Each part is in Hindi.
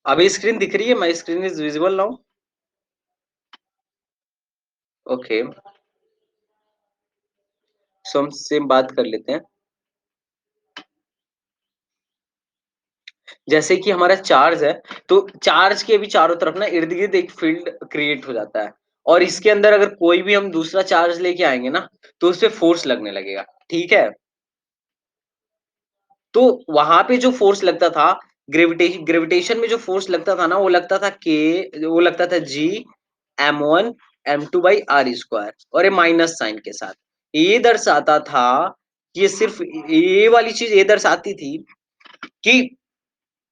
अभी स्क्रीन दिख रही है? My screen is visible now? Okay, so हम सेम बात कर लेते हैं। जैसे कि हमारा चार्ज है, तो चार्ज के भी चारों तरफ ना इर्द-गिर्द एक फ़ील्ड क्रिएट हो जाता है और इसके अंदर अगर कोई भी हम दूसरा चार्ज लेके आएँगे ना, तो उसपे फ़ोर्स लगने लगेगा, ठीक है? तो वहाँ पे जो फ़ोर्स लगता था, ग्रेविटेशन में जो फ़ोर्स लगता था ना, वो लगता था वो लगता था G m1 m2 by r square और ये माइनस साइन के साथ। ये दर्शाता था, ये सिर्फ़ ये वाली चीज़ ये दर्शाती थी कि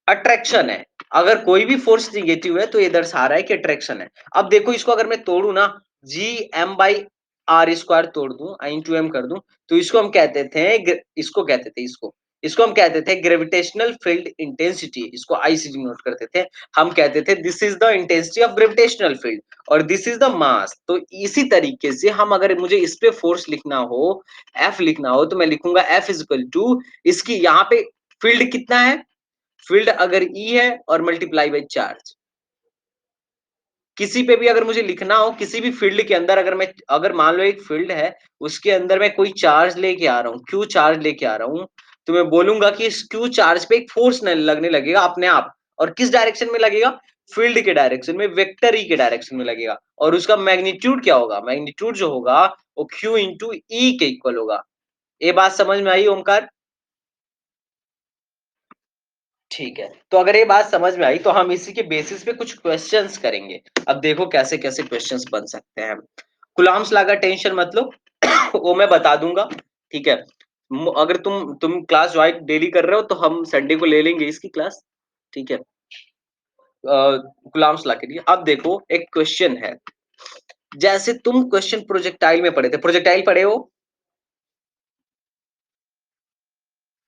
अट्रैक्शन है। अगर कोई भी फ़ोर्स नेगेटिव है, तो ये दर्शा रहा है कि अट्रैक्शन है। अब देखो इसको अगर मैं तोड़ूँ ना, Gm बाई r स्क्वायर तोड़ दूँ, इंटू m कर दूँ, तो इसको हम कहते थे इसको कहते थे इसको हम कहते थे ग्रेविटेशनल फील्ड इंटेंसिटी, इसको I से डिनोट करते थे। हम कहते थे this is the intensity of gravitational field और दिस इज़ द मास। तो इसी तरीके से हम अगर मुझे इस पे फ़ोर्स लिखना हो, F लिखना हो, तो मैं लिखूँगा F इज़ इक्वल टू इसकी यहाँ पे फील्ड कितना है? फील्ड अगर ई है और मल्टीप्लाई बाई चार्ज, किसी पे भी अगर मुझे लिखना हो, किसी भी फील्ड के अंदर अगर मान लो एक फील्ड है, उसके अंदर मैं कोई चार्ज लेके आ रहा हूँ, क्यू चार्ज लेके आ रहा हूँ, तो मैं बोलूँगा कि इस क्यू चार्ज पे एक फ़ोर्स न लगने लगेगा अपने आप और किस डायरेक्शन में लगेगा? फील्ड के डायरेक्शन में, वेक्टर ई के डायरेक्शन में लगेगा और उसका मैग्नीट्यूड क्या होगा? मैग्नीट्यूड जो होगा, वो क्यू इंटू ई के इक्वल होगा। ये बात समझ में आई ओमकार? ठीक है। तो अगर ये बात समझ में आई तो हम इसी के बेसिस पे कुछ क्वेश्चंस करेंगे। अब देखो कैसे-कैसे क्वेश्चंस बन सकते हैं। कूलम्ब्स लॉ का टेंशन मत लो वो मैं बता दूँगा, ठीक है। अगर तुम क्लास जॉइन डेली कर रहे हो तो हम संडे को ले लेंगे इसकी क्लास, ठीक है। कूलम्ब्स लॉ के लिए। अब देखो एक क्वेश्चन है, जैसे तुम क्वेश्चन प्रोजेक्टाइल में पढ़े थे, प्रोजेक्टाइल पढ़े हो?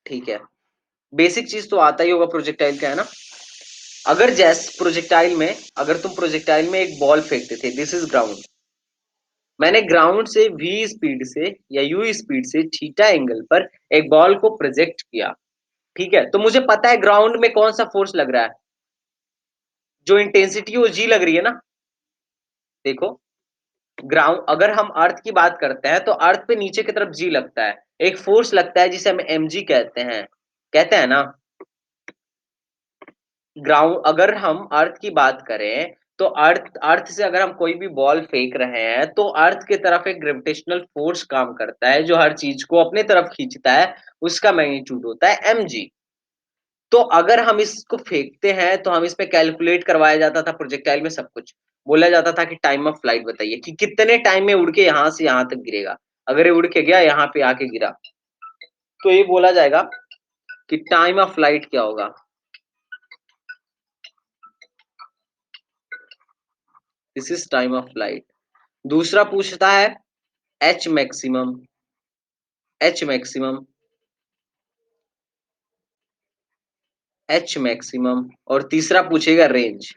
ठीक है। बेसिक चीज़ तो आता ही होगा प्रोजेक्टाइल का, है ना? अगर तुम प्रोजेक्टाइल में एक बॉल फेंकते थे, दिस इज ग्राउंड। मैंने ग्राउंड से v स्पीड से या u स्पीड से थीटा एंगल पर एक बॉल को प्रोजेक्ट किया, ठीक है? तो मुझे पता है ग्राउंड में कौन सा फोर्स लग रहा है, जो इंटेंसिटी वो g लग रही है ना। देखो, ग्राउंड अगर हम अर्थ की बात करते हैं तो अर्थ पे नीचे की तरफ g लगता है, एक फोर्स लगता है जिसे हम mg कहते हैं ना। ग्राउंड अगर हम अर्थ की बात करें तो अर्थ अर्थ से अगर हम कोई भी बॉल फेंक रहे हैं तो अर्थ की तरफ एक ग्रेविटेशनल फोर्स काम करता है जो हर चीज को अपने तरफ खींचता है, उसका मैग्नीट्यूड होता है mg। तो अगर हम इसको फेंकते हैं तो हम इसमें कैलकुलेट करवाया जाता था प्रोजेक्टाइल में सब कुछ, बोला जाता था कि टाइम ऑफ फ्लाइट बताइए कि कितने टाइम में उड़ के यहाँ से यहाँ तक गिरेगा। अगर ये उड़ के गया यहाँ पे आके गिरा तो ये बोला जाएगा कि टाइम ऑफ फ्लाइट क्या होगा। This is time of flight. दूसरा पूछता है H maximum, H maximum, H maximum और तीसरा पूछेगा रेंज।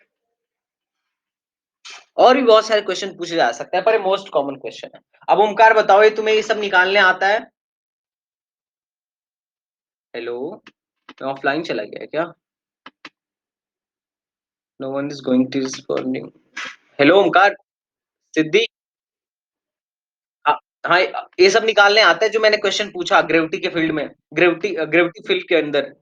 और भी बहुत सारे क्वेश्चन पूछे जा सकते हैं पर ये मोस्ट कॉमन क्वेश्चन है। अब ओमकार बताओ, ये तुम्हें ये सब निकालने आता है? हेलो, मैं ऑफलाइन चला गया क्या? No one is going to responding. Hello Omkar, Siddhi. हाँ, हाँ, ये सब निकालने आता है जो मैंने क्वेश्चन पूछा ग्रेविटी के फील्ड में, ग्रेविटी फील्ड के अंदर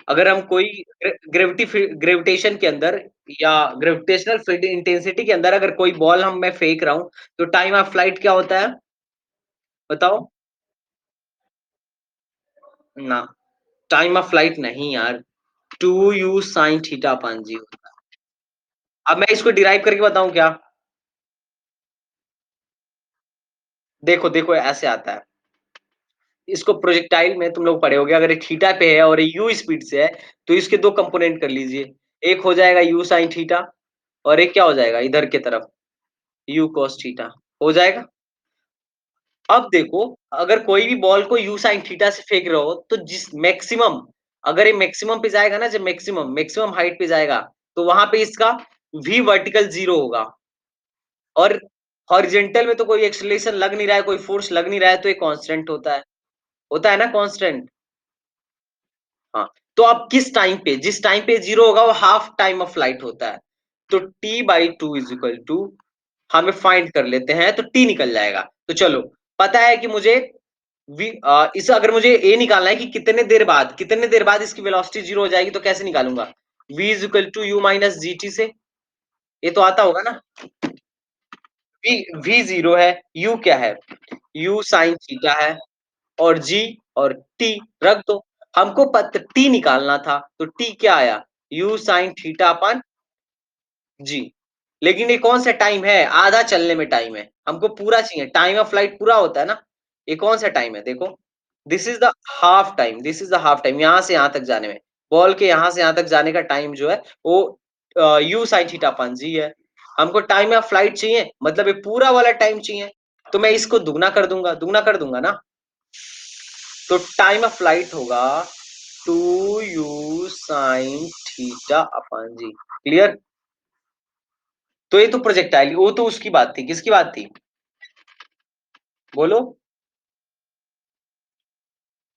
अगर हम कोई ग्रेविटेशन के अंदर या ग्रेविटेशनल फील्ड इंटेंसिटी के अंदर अगर कोई बॉल मैं फेंक रहा हूँ, तो टाइम ऑफ फ्लाइट क्या होता है? बताओ ना। टाइम ऑफ फ्लाइट नहीं यार, 2u sin थीटा अपान जी होता है। अब मैं इसको डिराइव करके बताऊं क्या? देखो देखो ऐसे आता है, इसको प्रोजेक्टाइल में तुम लोग पढ़े होगे, अगर ये थीटा पे है और ये u स्पीड से है तो इसके दो कंपोनेंट कर लीजिए। एक हो जाएगा u sin थीटा और एक क्या हो जाएगा इधर की तरफ u cos थीटा हो जाएगा। अब देखो, अगर कोई भी बॉल को u sin थीटा से फेंक रहे हो तो जिस मैक्सिमम, अगर ये मैक्सिमम पे जाएगा ना, जब मैक्सिमम हाइट पे जाएगा तो वहां पे इसका v वर्टिकल 0 होगा और हॉरिजेंटल में तो कोई एक्सेलरेशन लग नहीं रहा है, कोई फोर्स लग नहीं रहा है, तो ये कांस्टेंट होता है ना कांस्टेंट। हाँ, तो अब किस टाइम पे, जिस टाइम पे 0 होगा वो हाफ टाइम ऑफ फ्लाइट होता है। तो t/2 इज़ इक्वल टू हमें फाइंड कर लेते हैं तो t निकल जाएगा। तो चलो, पता है कि मुझे इस अगर मुझे ये निकालना है कि कितने देर बाद इसकी वेलोसिटी 0 हो जाएगी तो कैसे निकालूँगा? v is equal to u minus gt से, ये तो आता होगा ना? v 0 है, u क्या है? u sin थीटा है और g और t रख दो। हमको t निकालना था, तो t क्या आया? u sin थीटा अपन जी। लेकिन ये कौन सा टाइम है? आधा चलने में टाइम है। हमको पूरा चाहिए, टाइम ऑफ फ्लाइट पूरा होता है ना? ये कौन सा टाइम है देखो? This is the half time, this is the half time, यहाँ से यहाँ तक जाने में। बॉल के यहाँ से यहाँ तक जाने का टाइम जो है वो u sin theta upon g है। हमको टाइम ऑफ फ्लाइट चाहिए, मतलब ये पूरा वाला टाइम चाहिए। तो मैं इसको दुगना कर दूँगा ना? तो टाइम ऑफ फ्लाइट होगा 2u sin theta upon g। Clear? तो ये तो प्रोजेक्टाइल, वो तो उसकी बात थी, किसकी बात थी? बोलो।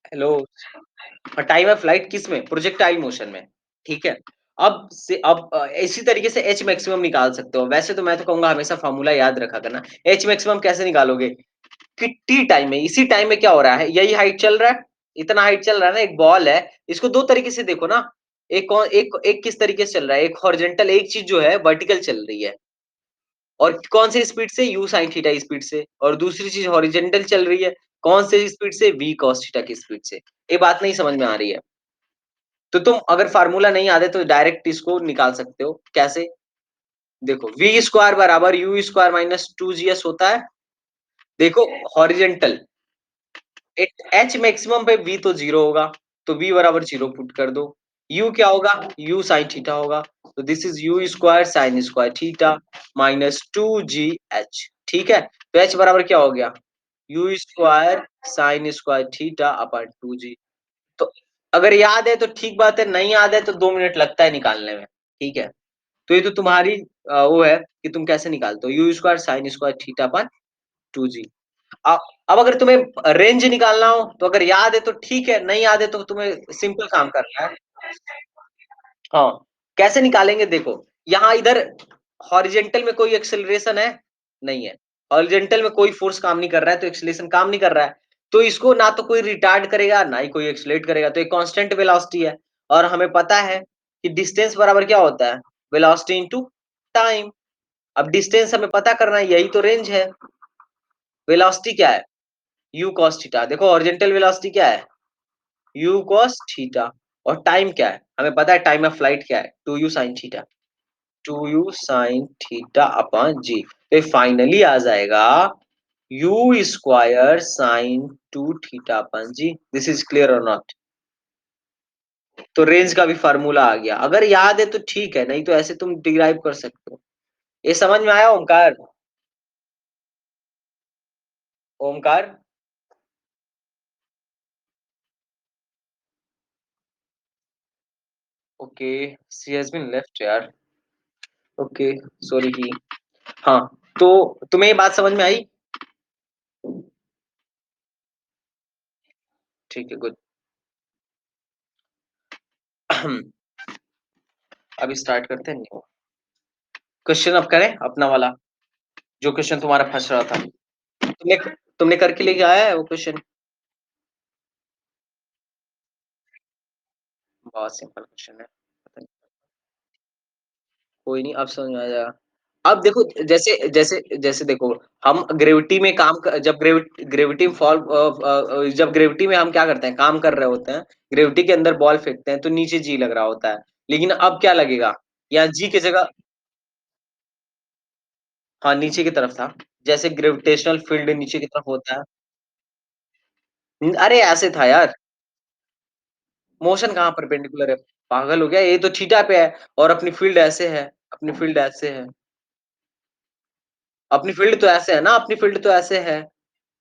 हेलो। टाइम ऑफ फ्लाइट किस में? प्रोजेक्टाइल मोशन में। ठीक है। अब इसी तरीके से एच मैक्सिमम निकाल सकते हो। वैसे तो मैं तो कहूंगा हमेशा फॉर्मूला याद रखा करना। एच मैक्सिमम कैसे निकालोगे कि टी टाइम में, इसी टाइम में क्या हो रहा है, यही हाइट चल रहा है, इतना हाइट चल रहा है ना, एक बॉल है। इसको दो तरीके से देखो ना। एक किस तरीके से चल रहा है, एक हॉरिजॉन्टल, एक चीज जो है वर्टिकल चल रही है, और कौन से स्पीड से, यू साइन थीटा स्पीड से, और दूसरी चीज हॉरिजेंटल चल रही है, कौन से स्पीड से, वी कॉस थीटा की स्पीड से। ये बात नहीं समझ में आ रही है? तो तुम अगर फार्मूला नहीं आते तो डायरेक्ट इसको निकाल सकते हो। कैसे? देखो, वी स्क्वायर बराबर यू स्क्वायर माइनस 2g's होता है। देखो, हॉरिजेंटल एच मैक्सिमम पे वी तो 0 होगा, तो वी बराबर 0 पुट कर दो। यू क्या होगा? यू साइन थीटा होगा। तो this is you square sine square theta minus 2gh। ठीक है, तो एच बराबर क्या हो गया? You square sine square theta upon 2g। तो अगर याद है तो ठीक बात है, नहीं याद है तो 2 मिनट लगता है निकालने में। ठीक है। तो ये तो तुम्हारी वो है कि तुम कैसे निकालते हो, you square sine square theta upon 2g। अ, अब अगर तुम्हें रेंज निकालना हो तो अगर याद है तो ठीक है, नहीं याद है तो तुम्हें सिंपल काम करना है। हाँ, कैसे निकालेंगे देखो, यहाँ इधर हॉरिजेंटल में कोई एक्सेलरेशन है? नहीं है। हॉरिजेंटल में कोई फोर्स काम नहीं कर रहा है, तो एक्सेलरेशन काम नहीं कर रहा है। तो इसको ना तो कोई रिटार्ड करेगा, ना ही कोई एक्सेलरेट करेगा, तो एक कांस्टेंट वेलोसिटी है। और हमें पता है कि डिस्टेंस बराबर क्या होता है? Velocity into time. अब डिस्टेंस हमें पता करना है, यही तो रेंज है। वेलोसिटी क्या है? u cos theta. देखो, हॉरिजॉन्टल वेलोसिटी क्या है? u cos theta. और टाइम क्या है? हमें पता है टाइम ऑफ फ्लाइट क्या है? 2u sin theta. 2u sin theta upon g। तो फाइनली आ जाएगा u square sin 2 theta upon g। This is clear और नॉट? तो रेंज का भी फार्मूला आ गया। अगर याद है तो ठीक है, नहीं तो ऐसे तुम डिराइव कर सकते हो। ये समझ में आया Omkar? Omkar? Okay, she has been left यार। Okay, sorry he. हाँ, तो तुम्हें ये बात समझ में आई? ठीक है, गुड। अभी स्टार्ट करते हैं। क्वेश्चन अब करें अपना वाला, जो क्वेश्चन तुम्हारा फंस रहा था। तुमने तुमने करके लेके आया है वो क्वेश्चन? बहुत सिंपल क्वेश्चन है। पता नहीं, कोई नहीं, अब समझ में आ जाएगा। अब देखो, जैसे जैसे जैसे देखो, हम ग्रेविटी में जब ग्रेविटी फॉल जब ग्रेविटी में हम क्या करते हैं, काम कर रहे होते हैं, ग्रेविटी के अंदर बॉल फेंकते हैं तो नीचे जी लग रहा होता है। लेकिन अब क्या लगेगा? यहाँ जी की जगह, हाँ, नीचे की तरफ था। जैसे ग्रेविटेशनल फील्ड नीचे की तरफ होता है। अरे ऐसे था यार। मोशन कहाँ परपेंडिकुलर है? पागल हो गया, ये तो थीटा पे है। और अपनी फील्ड ऐसे है। अपनी फील्ड ऐसे है। अपनी फील्ड तो ऐसे है ना, अपनी फील्ड तो ऐसे है।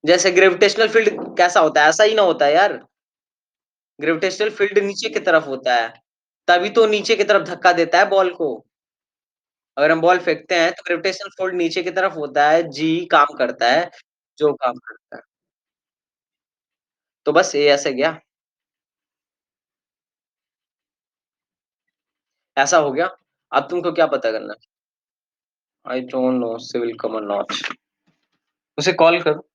जैसे ग्रेविटेशनल फील्ड कैसा होता है, ऐसा ही ना होता है यार। ग्रेविटेशनल फील्ड नीचे की तरफ होता है, तभी तो नीचे की तरफ धक्का देता है बॉल को। अगर हम बॉल फेंकते हैं तो ग्रेविटेशनल फोर्स नीचे की तरफ होता है, जी काम करता है, जो काम करता है। तो बस ये ऐसे गया। ऐसा हो गया। अब तुमको क्या पता करना है? I don't know she will come और नॉट। उसे कॉल करो।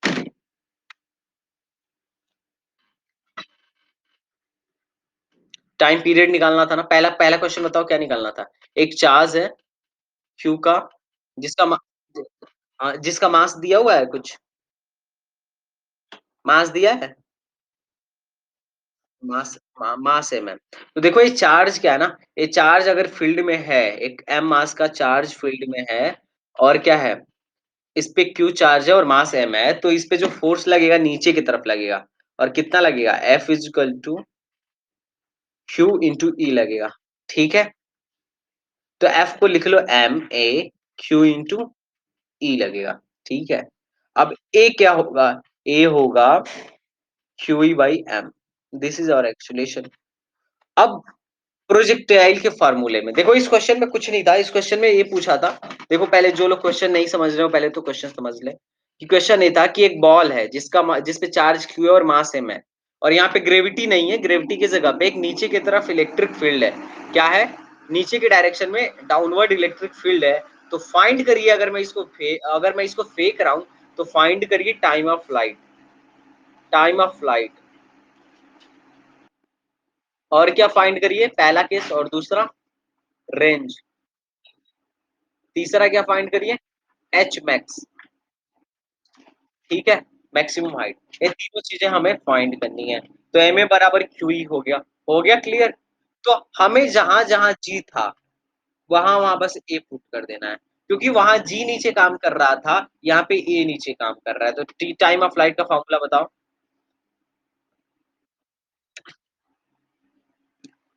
टाइम पीरियड निकालना था ना, पहला पहला क्वेश्चन बताओ क्या निकालना था? एक चार्ज है क्यू का, जिसका जिसका मास दिया हुआ है कुछ? मास दिया है? मास है मैम। तो देखो ये चार्ज क्या है ना, ये चार्ज अगर फील्ड में है, एक एम मास का चार्ज फील्ड में है, और क्या है, इस पे क्यू चार्ज है और मास एम है, तो इस पे जो फोर्स लगेगा नीचे की तरफ लगेगा। और कितना लगेगा? F is equal to Q into E लगेगा। ठीक है, तो एफ को लिख लो m a, q into E लगेगा। ठीक है, अब ए क्या होगा? ए होगा q E by m. This is our explanation. अब प्रोजेक्टाइल के फार्मूले में देखो, इस क्वेश्चन में कुछ नहीं था। इस क्वेश्चन में ये पूछा था, देखो पहले जो लोग क्वेश्चन नहीं समझ रहे हो पहले तो क्वेश्चन समझ ले। कि क्वेश्चन ये था कि एक बॉल है जिस पे चार्ज क्यू है और मास एम है, और यहाँ पे ग्रेविटी नहीं है, ग्रेविटी की जगह पे एक नीचे की तरफ इलेक्ट्रिक फील्ड है। क्या है? नीचे के डायरेक्शन में डाउनवर्ड इलेक्ट्रिक फील्ड है। तो फाइंड करिए, अगर मैं इसको फेंक रहा हूं, तो फाइंड करिए time of flight. Time of flight. और क्या फाइंड करिए? पहला केस, और दूसरा रेंज, तीसरा क्या फाइंड करिए? H max. ठीक है, मैक्सिमम हाइट। ये तीनों चीजें हमें फाइंड करनी है। तो एम ए बराबर क्यू ई हो गया। हो गया क्लियर? तो हमें जहां जहां जी था वहां वहां बस ए पुट कर देना है, क्योंकि वहां जी नीचे काम कर रहा था, यहाँ पे ए नीचे काम कर रहा है। तो टी टाइम ऑफ फ्लाइट का फॉर्मूला बताओ।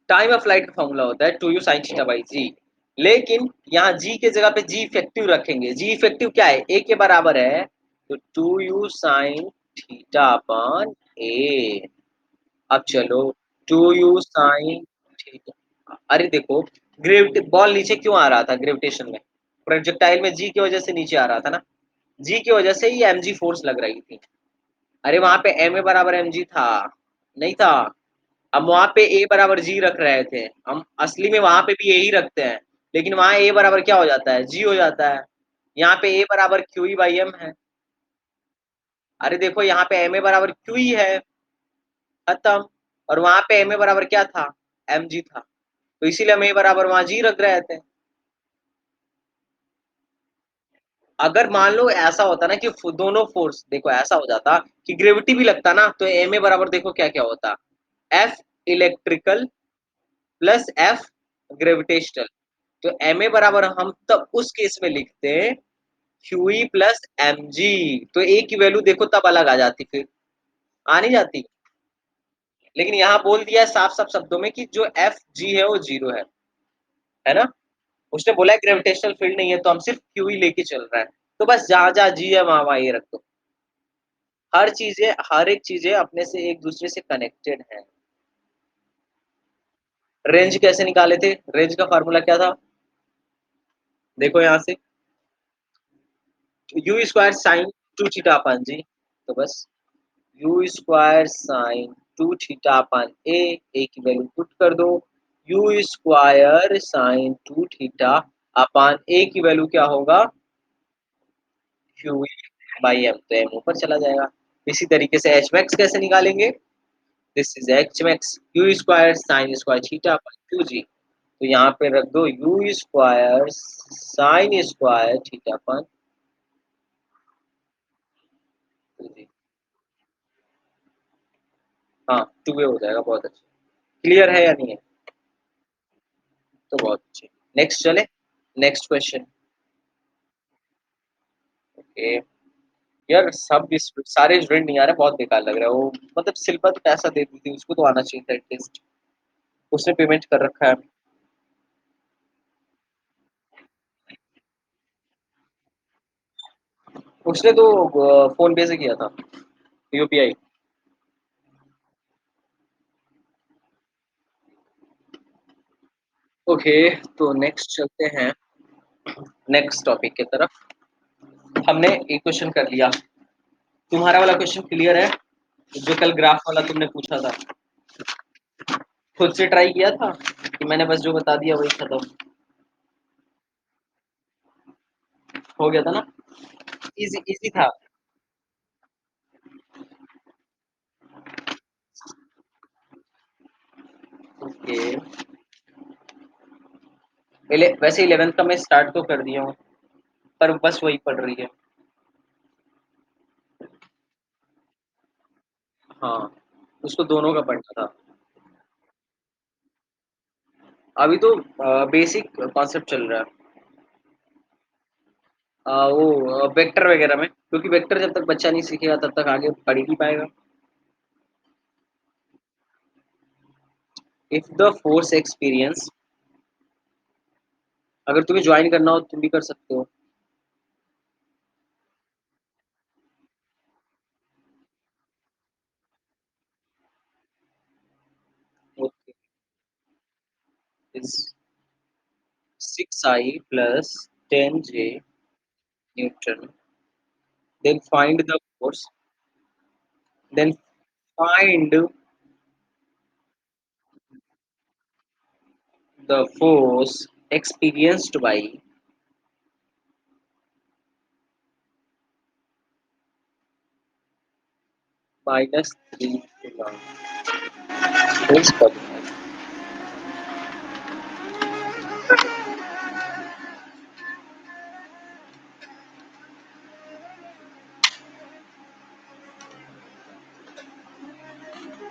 टाइम ऑफ फ्लाइट का फॉर्मूला होता है two u sine theta by g. लेकिन यहाँ जी के जगह पे जी इफेक्टिव रखेंगे। जी इफेक्टिव क्या है? ए के बराबर है, तो two u sine theta upon a. अब चलो, टू यू साइन थीटा। अरे देखो, ग्रेविटी बॉल नीचे क्यों आ रहा था ग्रेविटेशन में? प्रोजेक्टाइल में जी की वजह से नीचे आ रहा था ना। जी की वजह से ही एमजी फोर्स लग रही थी। अरे वहां पे एम ए बराबर एम जी था? नहीं था। हम वहां पे ए बराबर जी रख रहे थे, हम असली में वहां पे भी यही रखते हैं, लेकिन वहां ए बराबर क्या हो जाता है? जी हो जाता है। यहाँ पे ए बराबर क्यू ई बाई एम है। अरे देखो, यहाँ पे एम ए बराबर क्यू ई है, खत्म। और वहां पे एम ए बराबर क्या था? एम जी था। तो इसीलिए हम ए बराबर वहां जी रख रहे थे। अगर मान लो ऐसा होता ना कि दोनों फोर्स, देखो ऐसा हो जाता कि ग्रेविटी भी लगता ना, तो एम ए बराबर देखो क्या क्या होता, F electrical plus F gravitational. तो एम ए बराबर हम तब उस केस में लिखते हैं Q E plus M G. तो ए की वैल्यू देखो तब अलग आ जाती, फिर आ नहीं जाती। लेकिन यहाँ बोल दिया है साफ साफ शब्दों में कि जो एफ जी है वो जीरो है ना। उसने बोला है ग्रेविटेशनल फील्ड नहीं है, तो हम सिर्फ क्यू ही लेके चल रहा है। तो बस जहां जहां जी है वहां वहां ये रख दो। हर एक चीजें अपने से एक दूसरे से कनेक्टेड है। रेंज कैसे निकाले थे? रेंज का फॉर्मूला क्या था? देखो यहाँ से, u square sine two theta upon g. तो बस u square sine two theta upon a की वैल्यू पुट कर दो। U square sine two theta upon a की वैल्यू क्या होगा? Q by m. तो एम ऊपर चला जाएगा। इसी तरीके से एच मैक्स कैसे निकालेंगे? This is H max u square sine square theta upon q g. तो यहाँ पे रख दो u square sine square theta upon q g. हाँ, टू वे हो जाएगा, बहुत अच्छा। क्लियर है या नहीं है? तो बहुत अच्छे। नेक्स्ट चले, नेक्स्ट क्वेश्चन। ओके। यार सब सारे स्टूडेंट नहीं आ रहे, बहुत बेकार लग रहा है वो। मतलब शिल्पा तो पैसा दे दी थी, उसको तो आना चाहिए था एटलीस्ट। उसने पेमेंट कर रखा है। उसने तो फोन पे से किया था, यूपीआई। ओके, तो नेक्स्ट चलते हैं नेक्स्ट टॉपिक की तरफ। हमने एक क्वेश्चन कर लिया। तुम्हारा वाला क्वेश्चन क्लियर है? जो कल ग्राफ वाला तुमने पूछा था, खुद से ट्राई किया था बाकी मैंने बस जो बता दिया वही खत्म हो गया था ना। इजी इजी था। ओके। वैसे 11th का मैं स्टार्ट तो कर दिया हूँ, पर बस वही पढ़ रही है। हाँ, उसको दोनों का पढ़ना था। अभी तो बेसिक कॉन्सेप्ट चल रहा है। वो वेक्टर वगैरह में, क्योंकि वेक्टर जब तक बच्चा नहीं सीखेगा तब तक आगे पढ़ ही नहीं पाएगा। इफ द फोर्स एक्सपीरियंस, अगर तुम्हें ज्वाइन करना हो तुम भी कर सकते हो। Okay. Is 6i plus 10j Newton. Then find the force. Then find the force experienced by minus 3 coulomb. Force कब है?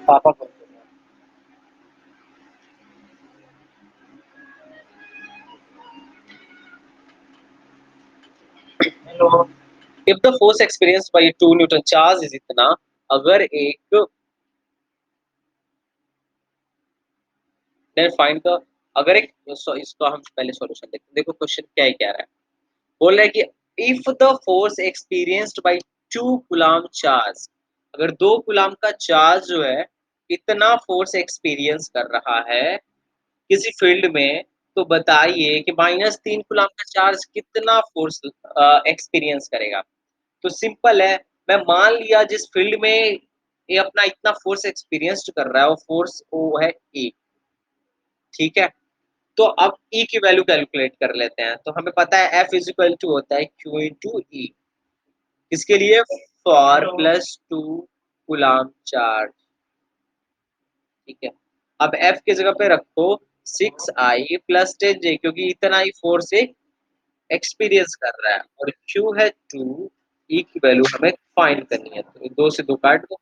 पापा कब? Hello. If the force experienced by a 2 Newton charge is इतना, अगर एक then find the, अगर एक इसको हम पहले सॉल्यूशन देखते हैं। देखो क्वेश्चन क्या है, क्या रहा है। बोल रहा है कि if the force experienced bye 2 coulomb charge, अगर 2 कूलम्ब का चार्ज जो है इतना फोर्स एक्सपीरियंस कर रहा है किसी फील्ड में, तो बताइए कि -3 कूलम्ब का चार्ज कितना फोर्स एक्सपीरियंस करेगा। तो सिंपल है, मैं मान लिया जिस फील्ड में ये अपना इतना फोर्स एक्सपीरियंस्ड कर रहा है वो फोर्स वो है ए। ठीक है, तो अब ई की वैल्यू कैलकुलेट कर लेते हैं। तो हमें पता है एफ इज इक्वल टू होता है क्यू इंटू ई। किसके लिए? For +2 coulomb charge. ठीक है, अब एफ की जगह पे रखो 6i प्लस 10j, क्योंकि इतना ही फोर्स से एक्सपीरियंस कर रहा है, और क्यू है 2, ई की वैल्यू हमें फाइंड करनी है। तो 2 से 2 काट दो,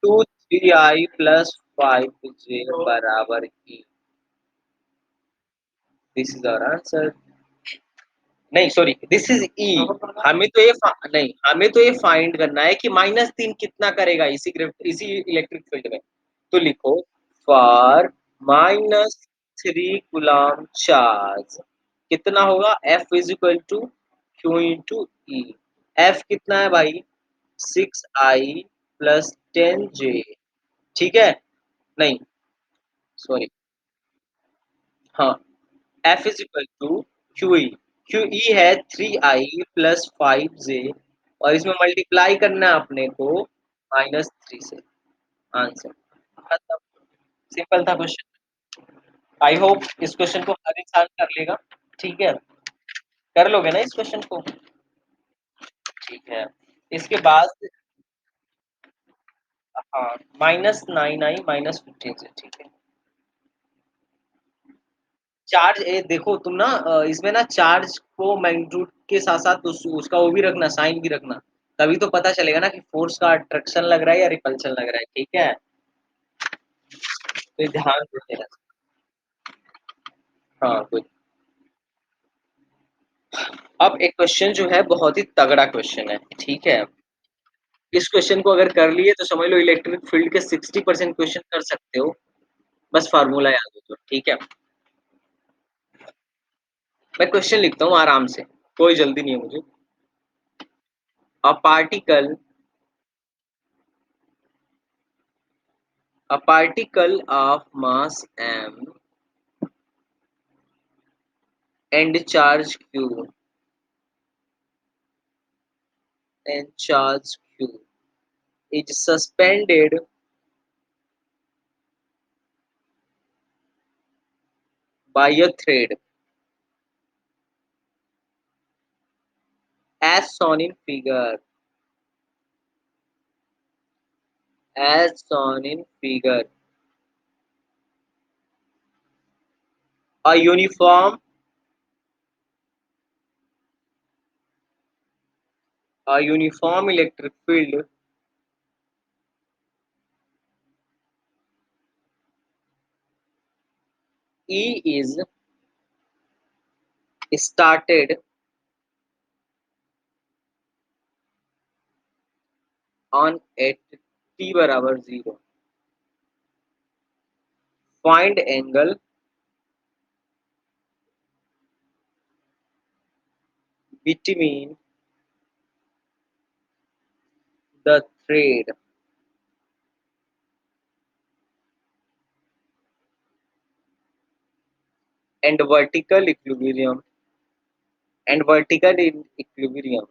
2 3i प्लस 5j बराबर E. This is our answer. नहीं सॉरी, दिस इज ई। हमें तो नहीं, हमें तो ये फाइंड करना है कि -3 कितना करेगा इसी इलेक्ट्रिक फील्ड में। तो लिखो फॉर -3 कूलम्ब चार्ज कितना होगा, F is equal to Q into E. F कितना है भाई? 6i plus 10j। ठीक है, नहीं सॉरी, हाँ, F is equal to Q E. Q E है 3i प्लस 5j, और इसमें मल्टीप्लाई करना है अपने को -3 से। आंसर खत्म। सिंपल था क्वेश्चन। आई होप इस क्वेश्चन को हर इंसान कर लेगा। ठीक है, कर लोगे ना इस क्वेश्चन को? ठीक है, इसके बाद हाँ, -9i -15 से। ठीक है, चार्ज ए देखो तुम ना, इसमें ना चार्ज को मैग्नीट्यूड के साथ साथ उसका वो भी रखना, साइन भी रखना। तभी तो पता चलेगा ना कि फोर्स का अट्रैक्शन लग रहा है या रिपल्शन लग रहा है। ठीक है, तो ये ध्यान देते रहना। हाँ गुड। अब एक क्वेश्चन जो है बहुत ही तगड़ा क्वेश्चन है। ठीक है, इस क्वेश्चन को अगर कर लिए तो समझ लो इलेक्ट्रिक फील्ड के 60% क्वेश्चन कर सकते हो, बस फार्मूला याद हो तो। ठीक है, मैं क्वेश्चन लिखता हूँ आराम से, कोई जल्दी नहीं है मुझे। A particle a particle of mass m and charge q is suspended by a thread as shown in figure. As shown in figure. A uniform electric field E is started on at t बराबर 0. Find angle between the thread and vertical equilibrium and vertical in equilibrium.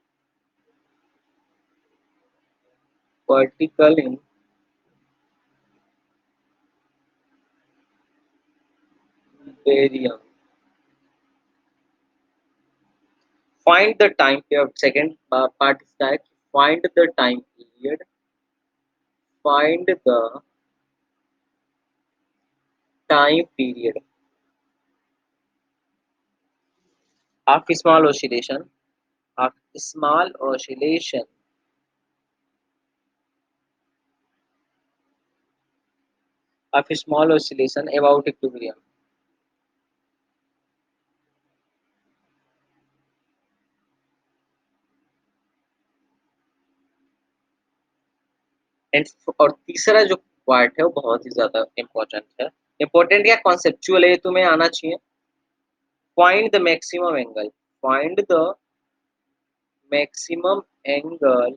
Vertical in equilibrium. Find the time period. Second part is that find the time period. Find the time period of small oscillation. Of small oscillation. Of small oscillation about equilibrium. And और तीसरा जो पार्ट है वो बहुत ही ज्यादा इम्पोर्टेंट है. इम्पोर्टेंट या कॉन्सेप्चुअल है ये तुम्हें आना चाहिए. Find the maximum angle. Find the maximum angle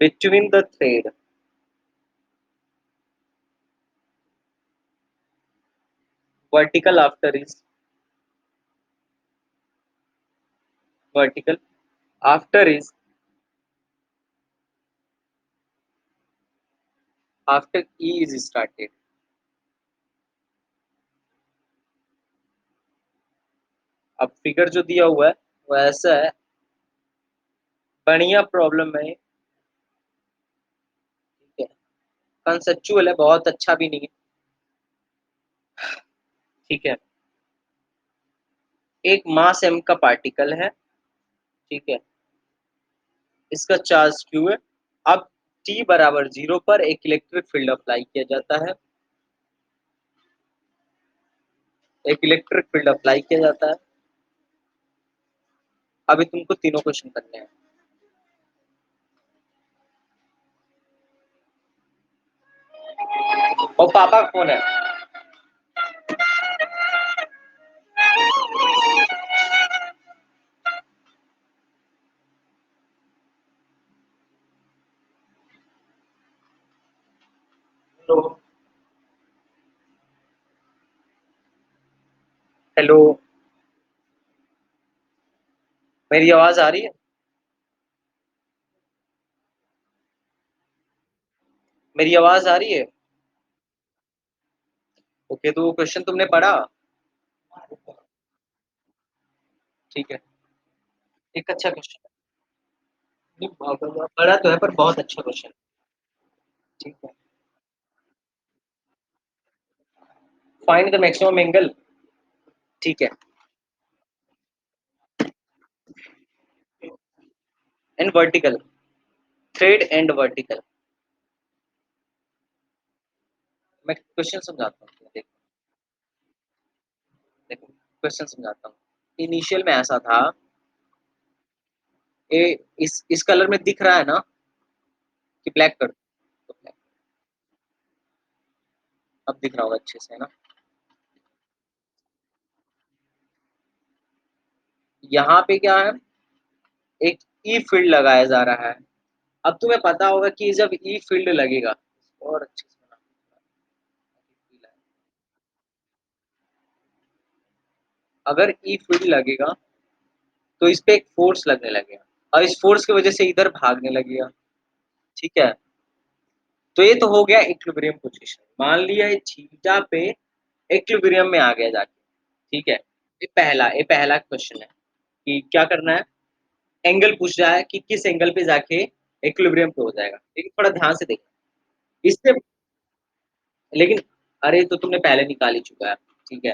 between the thread vertical vertical after E is started. अब फिगर जो दिया हुआ है वो ऐसा है. बढ़िया प्रॉब्लम है. ठीक है. कंसेप्चुअल है, बहुत अच्छा भी नहीं है. ठीक है. एक मास m का पार्टिकल है. ठीक है. इसका चार्ज q है. अब t बराबर 0 पर एक इलेक्ट्रिक फील्ड अप्लाई किया जाता है. एक इलेक्ट्रिक फील्ड अप्लाई किया जाता है. अभी तुमको तीनों क्वेश्चन करने हैं. और पापा का फोन है. हेलो. हेलो. मेरी आवाज आ रही है. मेरी आवाज आ रही है. ओके, तो वो क्वेश्चन तुमने पढ़ा. ठीक है. एक अच्छा क्वेश्चन है. पढ़ा तो है पर बहुत अच्छा क्वेश्चन. ठीक है. Find the maximum angle. ठीक है. And vertical. Thread and vertical. मैं क्वेश्चन समझाता हूँ. देखो देखो क्वेश्चन समझाता हूँ. इनिशियल में ऐसा था. ए इस कलर में दिख रहा है ना कि ब्लैक कर तो black. अब दिख रहा होगा अच्छे से, है ना. यहाँ पे क्या है. एक ई फील्ड लगाया जा रहा है. अब तुम्हें पता होगा कि जब ई फील्ड लगेगा और अच्छे से बना. अगर ई फील्ड लगेगा तो इस पे एक फोर्स लगने लगेगा और इस फोर्स की वजह से इधर भागने लगेगा. ठीक है. तो ये तो हो गया इक्विलिब्रियम पोजीशन। मान लिया ये थीटा पे इक्विलिब्रियम में आ गया जाके, ठीक है? ये पहला क्वेश्चन है कि क्या करना है? एंगल पूछ रहा है कि किस एंगल पे जाके इक्विलिब्रियम पे हो जाएगा। लेकिन थोड़ा ध्यान से देखना, इससे लेकिन अरे! तो तुमने पहले निकाल ही चुका है, ठीक है?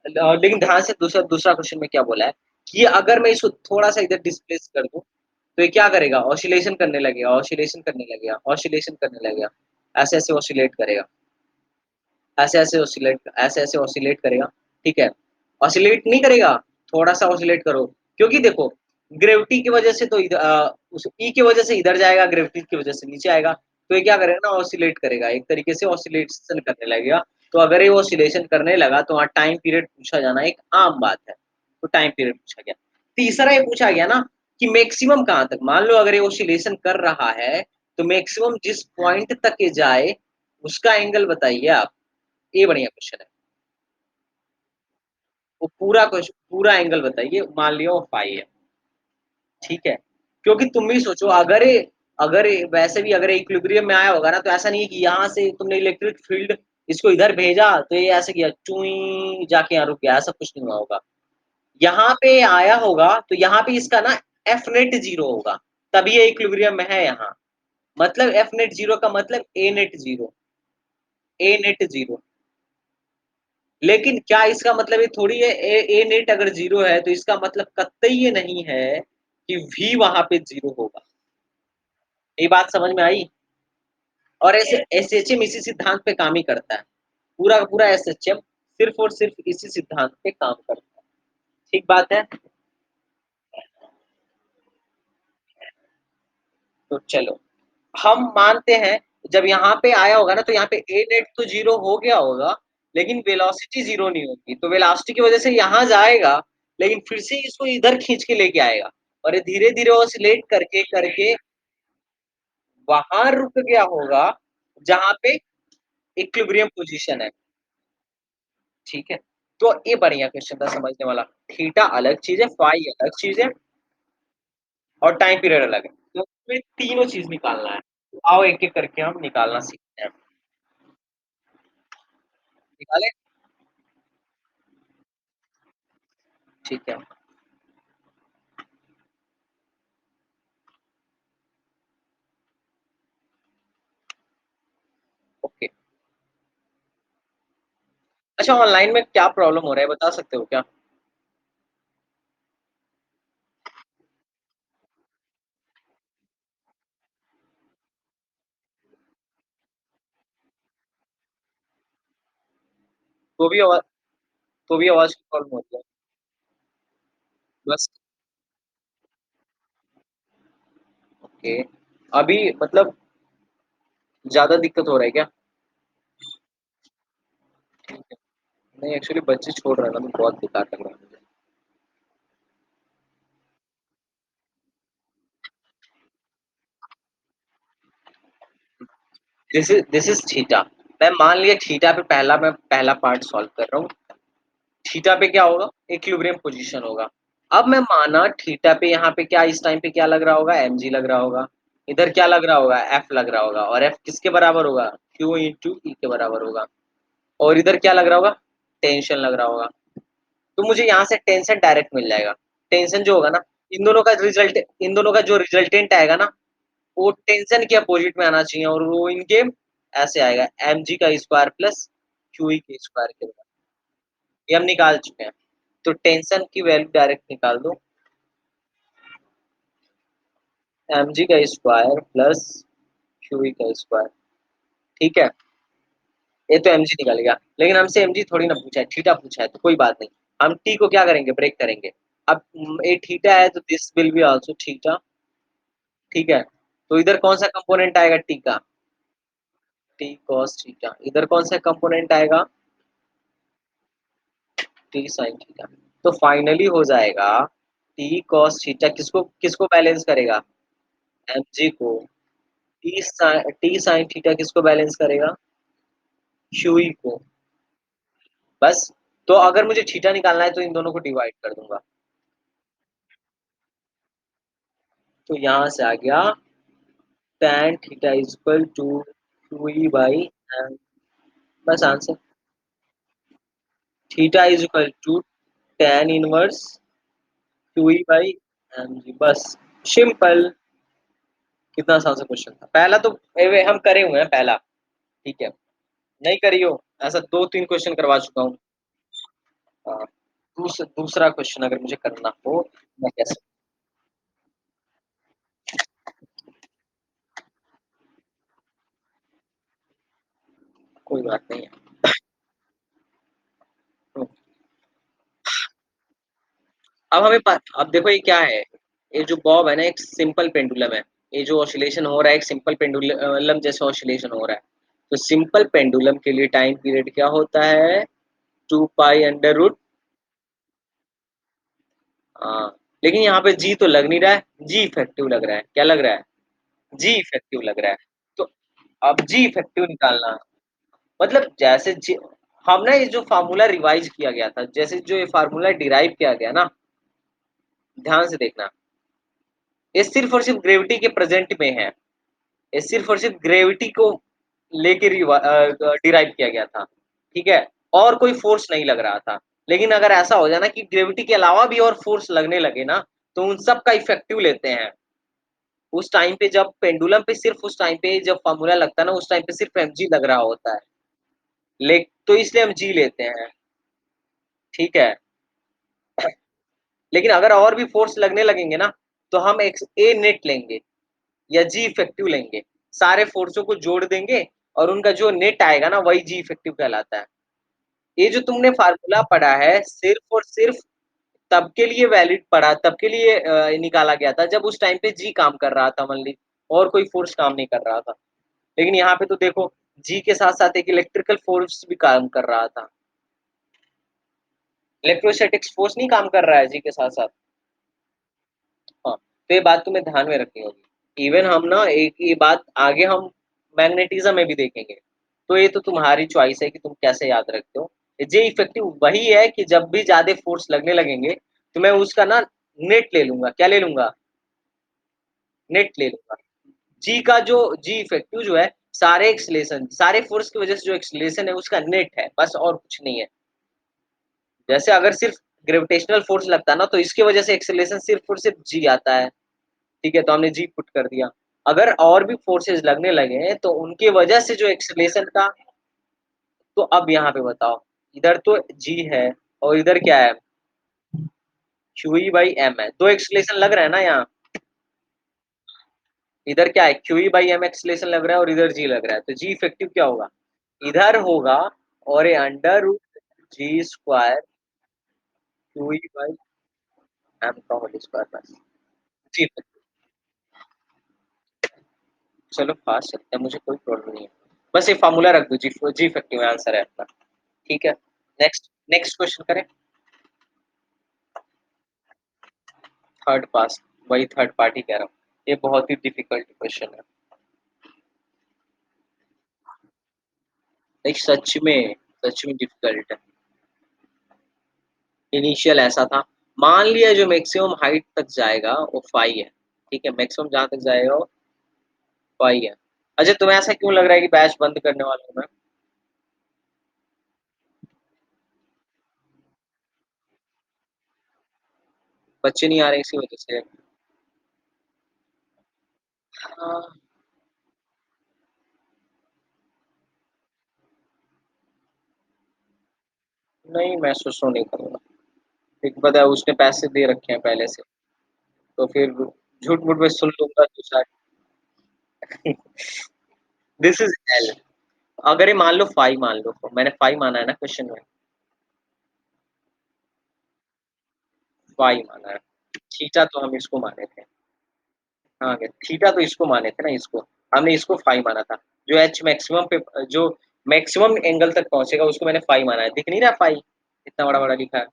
लेकिन ध्यान से दूसरा दूसरा क्वेश्चन में क्या बोला है कि अगर मैं इसको थोड़ा-सा इधर डिस्प्लेस कर दूँ, तो ये क्या करेगा? ऑसिलेशन करने लगेगा, ऑसिलेशन करने लगेगा, ऑसिलेशन करने लगेगा। ऐसे-ऐसे ऑसिलेट करेगा, ऐसे-ऐसे ऑसिलेट करेगा, ठीक है? ऑसिलेट नहीं करेगा, थोड़ा-सा ऑसिलेट करो, क्योंकि देखो ग्रेविटी की वजह से तो उस ई की वजह से इधर जाएगा, ग्रेविटी की वजह से नीचे आएगा, तो ये क्या करेगा ना ऑसिलेट करेगा, एक तरीके से ऑसिलेशन करने लगेगा। तो अगर ये ऑसिलेशन करने लगा तो वहाँ टाइम पीरियड पूछा जाना एक आम बात है, तो टाइम पीरियड पूछा गया। तीसरा ये पूछा गया ना कि मैक्सिमम कहाँ तक, मान लो अगर ये ऑसिलेशन कर रहा है, तो मैक्सिमम जिस पॉइंट तक ये जाए, उसका एंगल बताइए आप। ये बढ़िया क्वेश्चन है। वो पूरा एंगल बताइए, मान लिया वो फाई है, ठीक है? क्योंकि तुम भी सोचो अगर ये वैसे भी अगर इक्विलिब्रियम में आया होगा ना, तो ऐसा नहीं है कि यहाँ से तुमने इलेक्ट्रिक फील्ड इसको इधर भेजा, तो ये ऐसे किया चुई जाके यहाँ रुक गया, ऐसा कुछ नहीं हुआ होगा। यहाँ पे आया होगा, तो यहाँ पे इसका ना एफ नेट 0 होगा, तभी ये इक्विलिब्रियम में है यहाँ। मतलब एफ नेट 0 का मतलब ए नेट 0, ए नेट 0। लेकिन क्या इसका मतलब ये थोड़ी है ए नेट अगर 0 है तो इसका मतलब कतई ये नहीं है कि V वहाँ पे 0 होगा। ये बात समझ में आई? और ऐसे एसएचएम इसी सिद्धांत पे काम ही करता है। पूरा का पूरा एसएचएम सिर्फ़ और सिर्फ़ इसी सिद्धांत पे काम करता है। ठीक बात है? तो चलो, हम मानते हैं जब यहाँ पे आया होगा ना तो यहाँ पे ए नेट तो 0 हो गया होगा, लेकिन वेलोसिटी 0 नहीं होगी। तो वेलोसिटी की वज़ह से यहाँ जाएगा, लेकिन फिर से इसको इधर खींच के लेके आएगा और ये धीरे-धीरे ऑसिलेट करके वहाँ रुक गया होगा, जहाँ पे इक्विलिब्रियम पोज़ीशन है। ठीक है? तो ये बढ़िया क्वेश्चन था समझने वाला। थीटा अलग चीज़ है, फाई अलग चीज़ है और टाइम पीरियड अलग है। तो इसमें तीनों चीज़ निकालना है। तो आओ एक-एक करके हम निकालना सीखते हैं। निकालें? ठीक है, ओके। अच्छा ऑनलाइन में क्या प्रॉब्लम हो रहा है बता सकते हो क्या? तो भी आवा तो भी आवाज़ की प्रॉब्लम होती है? बस ओके। अभी मतलब ज़्यादा दिक्कत हो रहा है क्या? नहीं एक्चुअली बच्चे छोड़ रहे हैं ना तो बहुत बेकार लग रहा है मुझे। This is theta. मैं मान लिया थीटा पे मैं पहला पार्ट सॉल्व कर रहा हूँ। थीटा पे क्या होगा? इक्विलिब्रियम पोज़ीशन होगा। अब मैं माना थीटा पे यहाँ पे क्या इस टाइम पे क्या लग रहा होगा? mg लग रहा होगा। इधर क्या लग रहा होगा? F लग रहा होगा और F किसके बराबर होगा? Q इंटू E के बराबर होगा। और इधर क्या लग रहा होगा? टेंशन लग रहा होगा। तो मुझे यहाँ से टेंशन डायरेक्ट मिल जाएगा। टेंशन जो होगा ना, इन दोनों का जो रिजल्टेंट आएगा ना, वो टेंशन के अपोज़िट में आना चाहिए और वो इनके ऐसे आएगा mg का स्क्वायर प्लस QE के स्क्वायर के बराबर। ये हम निकाल चुके हैं। तो टेंशन की वैल्यू डायरेक्ट निकाल दो। mg का स्क्वायर प्लस QE का स्क्वायर, ठीक है? ये तो mg निकल गया, लेकिन हमसे mg थोड़ी ना पूछा है, थीटा पूछा है, तो कोई बात नहीं। हम t को क्या करेंगे? ब्रेक करेंगे। अब ये थीटा है तो this will be also theta, ठीक है? तो इधर कौन-सा कंपोनेंट आएगा t का? t cos theta. इधर कौन-सा कंपोनेंट आएगा? t sin theta. तो फाइनली हो जाएगा t cos थीटा किसको किसको बैलेंस करेगा? mg को। t sin थीटा किसको बैलेंस करेगा? QE को। बस, तो अगर मुझे थीटा निकालना है तो इन दोनों को डिवाइड कर दूँगा। तो यहाँ से आ गया tan theta is equal to 2e by M, बस answer. Theta is equal to tan inverse 2e by M जी, बस सिंपल। कितना आसान सा क्वेश्चन था पहला तो। हम करे हुए हैं पहला, ठीक है। नहीं करी हो, ऐसा 2-3 क्वेश्चन करवा चुका हूँ। हाँ, दूसरा क्वेश्चन अगर मुझे करना हो, मैं कैसे। कोई बात नहीं है। हम्म, अब देखो ये क्या है। ये जो बॉब है ना, एक सिंपल पेंडुलम है। ये जो ऑसिलेशन हो रहा है, एक सिंपल पेंडुलम जैसा ऑसिलेशन हो रहा है। तो सिंपल पेंडुलम के लिए टाइम पीरियड क्या होता है? 2 पाई अंडर रूट। हाँ, लेकिन यहाँ पे जी तो लग नहीं रहा है, जी इफेक्टिव लग रहा है। क्या लग रहा है? जी इफेक्टिव लग रहा है। तो अब जी इफेक्टिव निकालना, मतलब जैसे जी, हम ना ये जो फार्मूला रिवाइज किया गया था, जैसे जो ये फार्मूला डिराइव किया गया ना, ध्यान से देखना। ये सिर्फ और सिर्फ ग्रेविटी के प्रेजेंट में है। ये सिर्फ और सिर्फ ग्रेविटी को लेके डिराइव किया गया था, ठीक है। और कोई फोर्स नहीं लग रहा था। लेकिन अगर ऐसा हो जाए ना कि ग्रेविटी के अलावा भी और फोर्स लगने लगे ना, तो उन सब का इफेक्टिव लेते हैं। उस टाइम पे जब पेंडुलम पे, सिर्फ उस टाइम पे जब फार्मूला लगता है ना, उस टाइम पे सिर्फ mg लग रहा होता है। तो इसलिए हम जी लेते हैं, ठीक है। लेकिन अगर और भी फोर्स लगने लगेंगे ना, तो हम एक्स ए नेट लेंगे या जी इफेक्टिव लेंगे। सारे फोर्सों को जोड़ देंगे और उनका जो नेट आएगा ना, वही जी इफेक्टिव कहलाता है। ये जो तुमने फार्मूला पढ़ा है, सिर्फ और सिर्फ तब के लिए वैलिड पढ़ा, तब के लिए निकाला गया था जब उस टाइम पे जी काम कर रहा था, मान ली। और कोई फोर्स काम नहीं कर रहा था। लेकिन यहाँ पे तो देखो, जी के साथ साथ एक इलेक्ट्रिकल फोर्स भी काम कर रहा था। इलेक्ट्रोस्टैटिक्स फोर्स नहीं काम कर रहा है जी के साथ साथ। हाँ, तो ये बात तुम्हें ध्यान में रखनी होगी। इवन हम ना, एक ये बात आगे हम मैग्नेटिज्म में भी देखेंगे। तो ये तो तुम्हारी चॉइस है कि तुम कैसे याद रखते हो। जे इफेक्टिव वही है कि जब भी ज्यादा फोर्स लगने लगेंगे, तो मैं उसका ना नेट ले लूंगा। क्या ले लूंगा? नेट ले लूंगा। जी का जो जी इफेक्टिव जो है, सारे एक्सलेशन, सारे फोर्स की वजह से जो एक्सलेशन है, उसका नेट है, बस और कुछ नहीं है। जैसे अगर सिर्फ ग्रेविटेशनल फोर्स लगता है ना, तो इसकी वजह से एक्सेलरेशन सिर्फ और सिर्फ जी आता है, ठीक है। तो हमने जी पुट कर दिया। अगर और भी फोर्सेस लगने लगे हैं, तो उनकी वजह से जो एक्सेलरेशन का, तो अब यहाँ पे बताओ। इधर तो जी है और इधर क्या है? क्यू बाई एम है। दो एक्सेलरेशन लग रहा है ना यहाँ। इधर क्या है? क्यू बाई एम एक्सेलरेशन लग रहा है और इधर जी लग रहा है। तो जी इफेक्टिव क्या होगा? इधर होगा, और ये under root G square Q by M का होल स्क्वायर बस। जी, चलो फास्ट चलते हैं, मुझे कोई प्रॉब्लम नहीं है। बस ये फार्मूला रख दो, जी जी इफेक्टिव आंसर है अपना। ठीक है। नेक्स्ट नेक्स्ट क्वेश्चन करें। थर्ड पास, वही थर्ड पार्टी कह रहा हूँ। ये बहुत ही डिफिकल्ट क्वेश्चन है। एक सच में डिफिकल्ट है। इनिशियल ऐसा था, मान लिया जो मैक्सिमम हाइट तक जाएगा वो 5 है, ठीक है। मैक्सिमम जहां तक जाएगा वो 5 है। अच्छा, तुम्हें ऐसा क्यों लग रहा है कि बैच बंद करने वाला हूँ मैं? बच्चे नहीं आ रहे इसी वजह से। हाँ, नहीं, मैं सुसु नहीं करूंगा। एक पता है, उसने पैसे दे रखे हैं पहले से। तो फिर झूठ मूठ में सुन लूंगा तो शायद। This is L. अगर ये मान लो 5, मान लो, तो मैंने 5 माना है ना क्वेश्चन में। 5 माना है। थीटा तो हम इसको माने थे। हाँ, थीटा तो इसको माने थे ना, इसको। हमने इसको 5 माना था। जो एच मैक्सिमम पे, जो मैक्सिमम एंगल तक पहुंचेगा, उसको मैंने 5 माना है। दिख नहीं रहा 5? इतना बड़ा बड़ा लिखा है।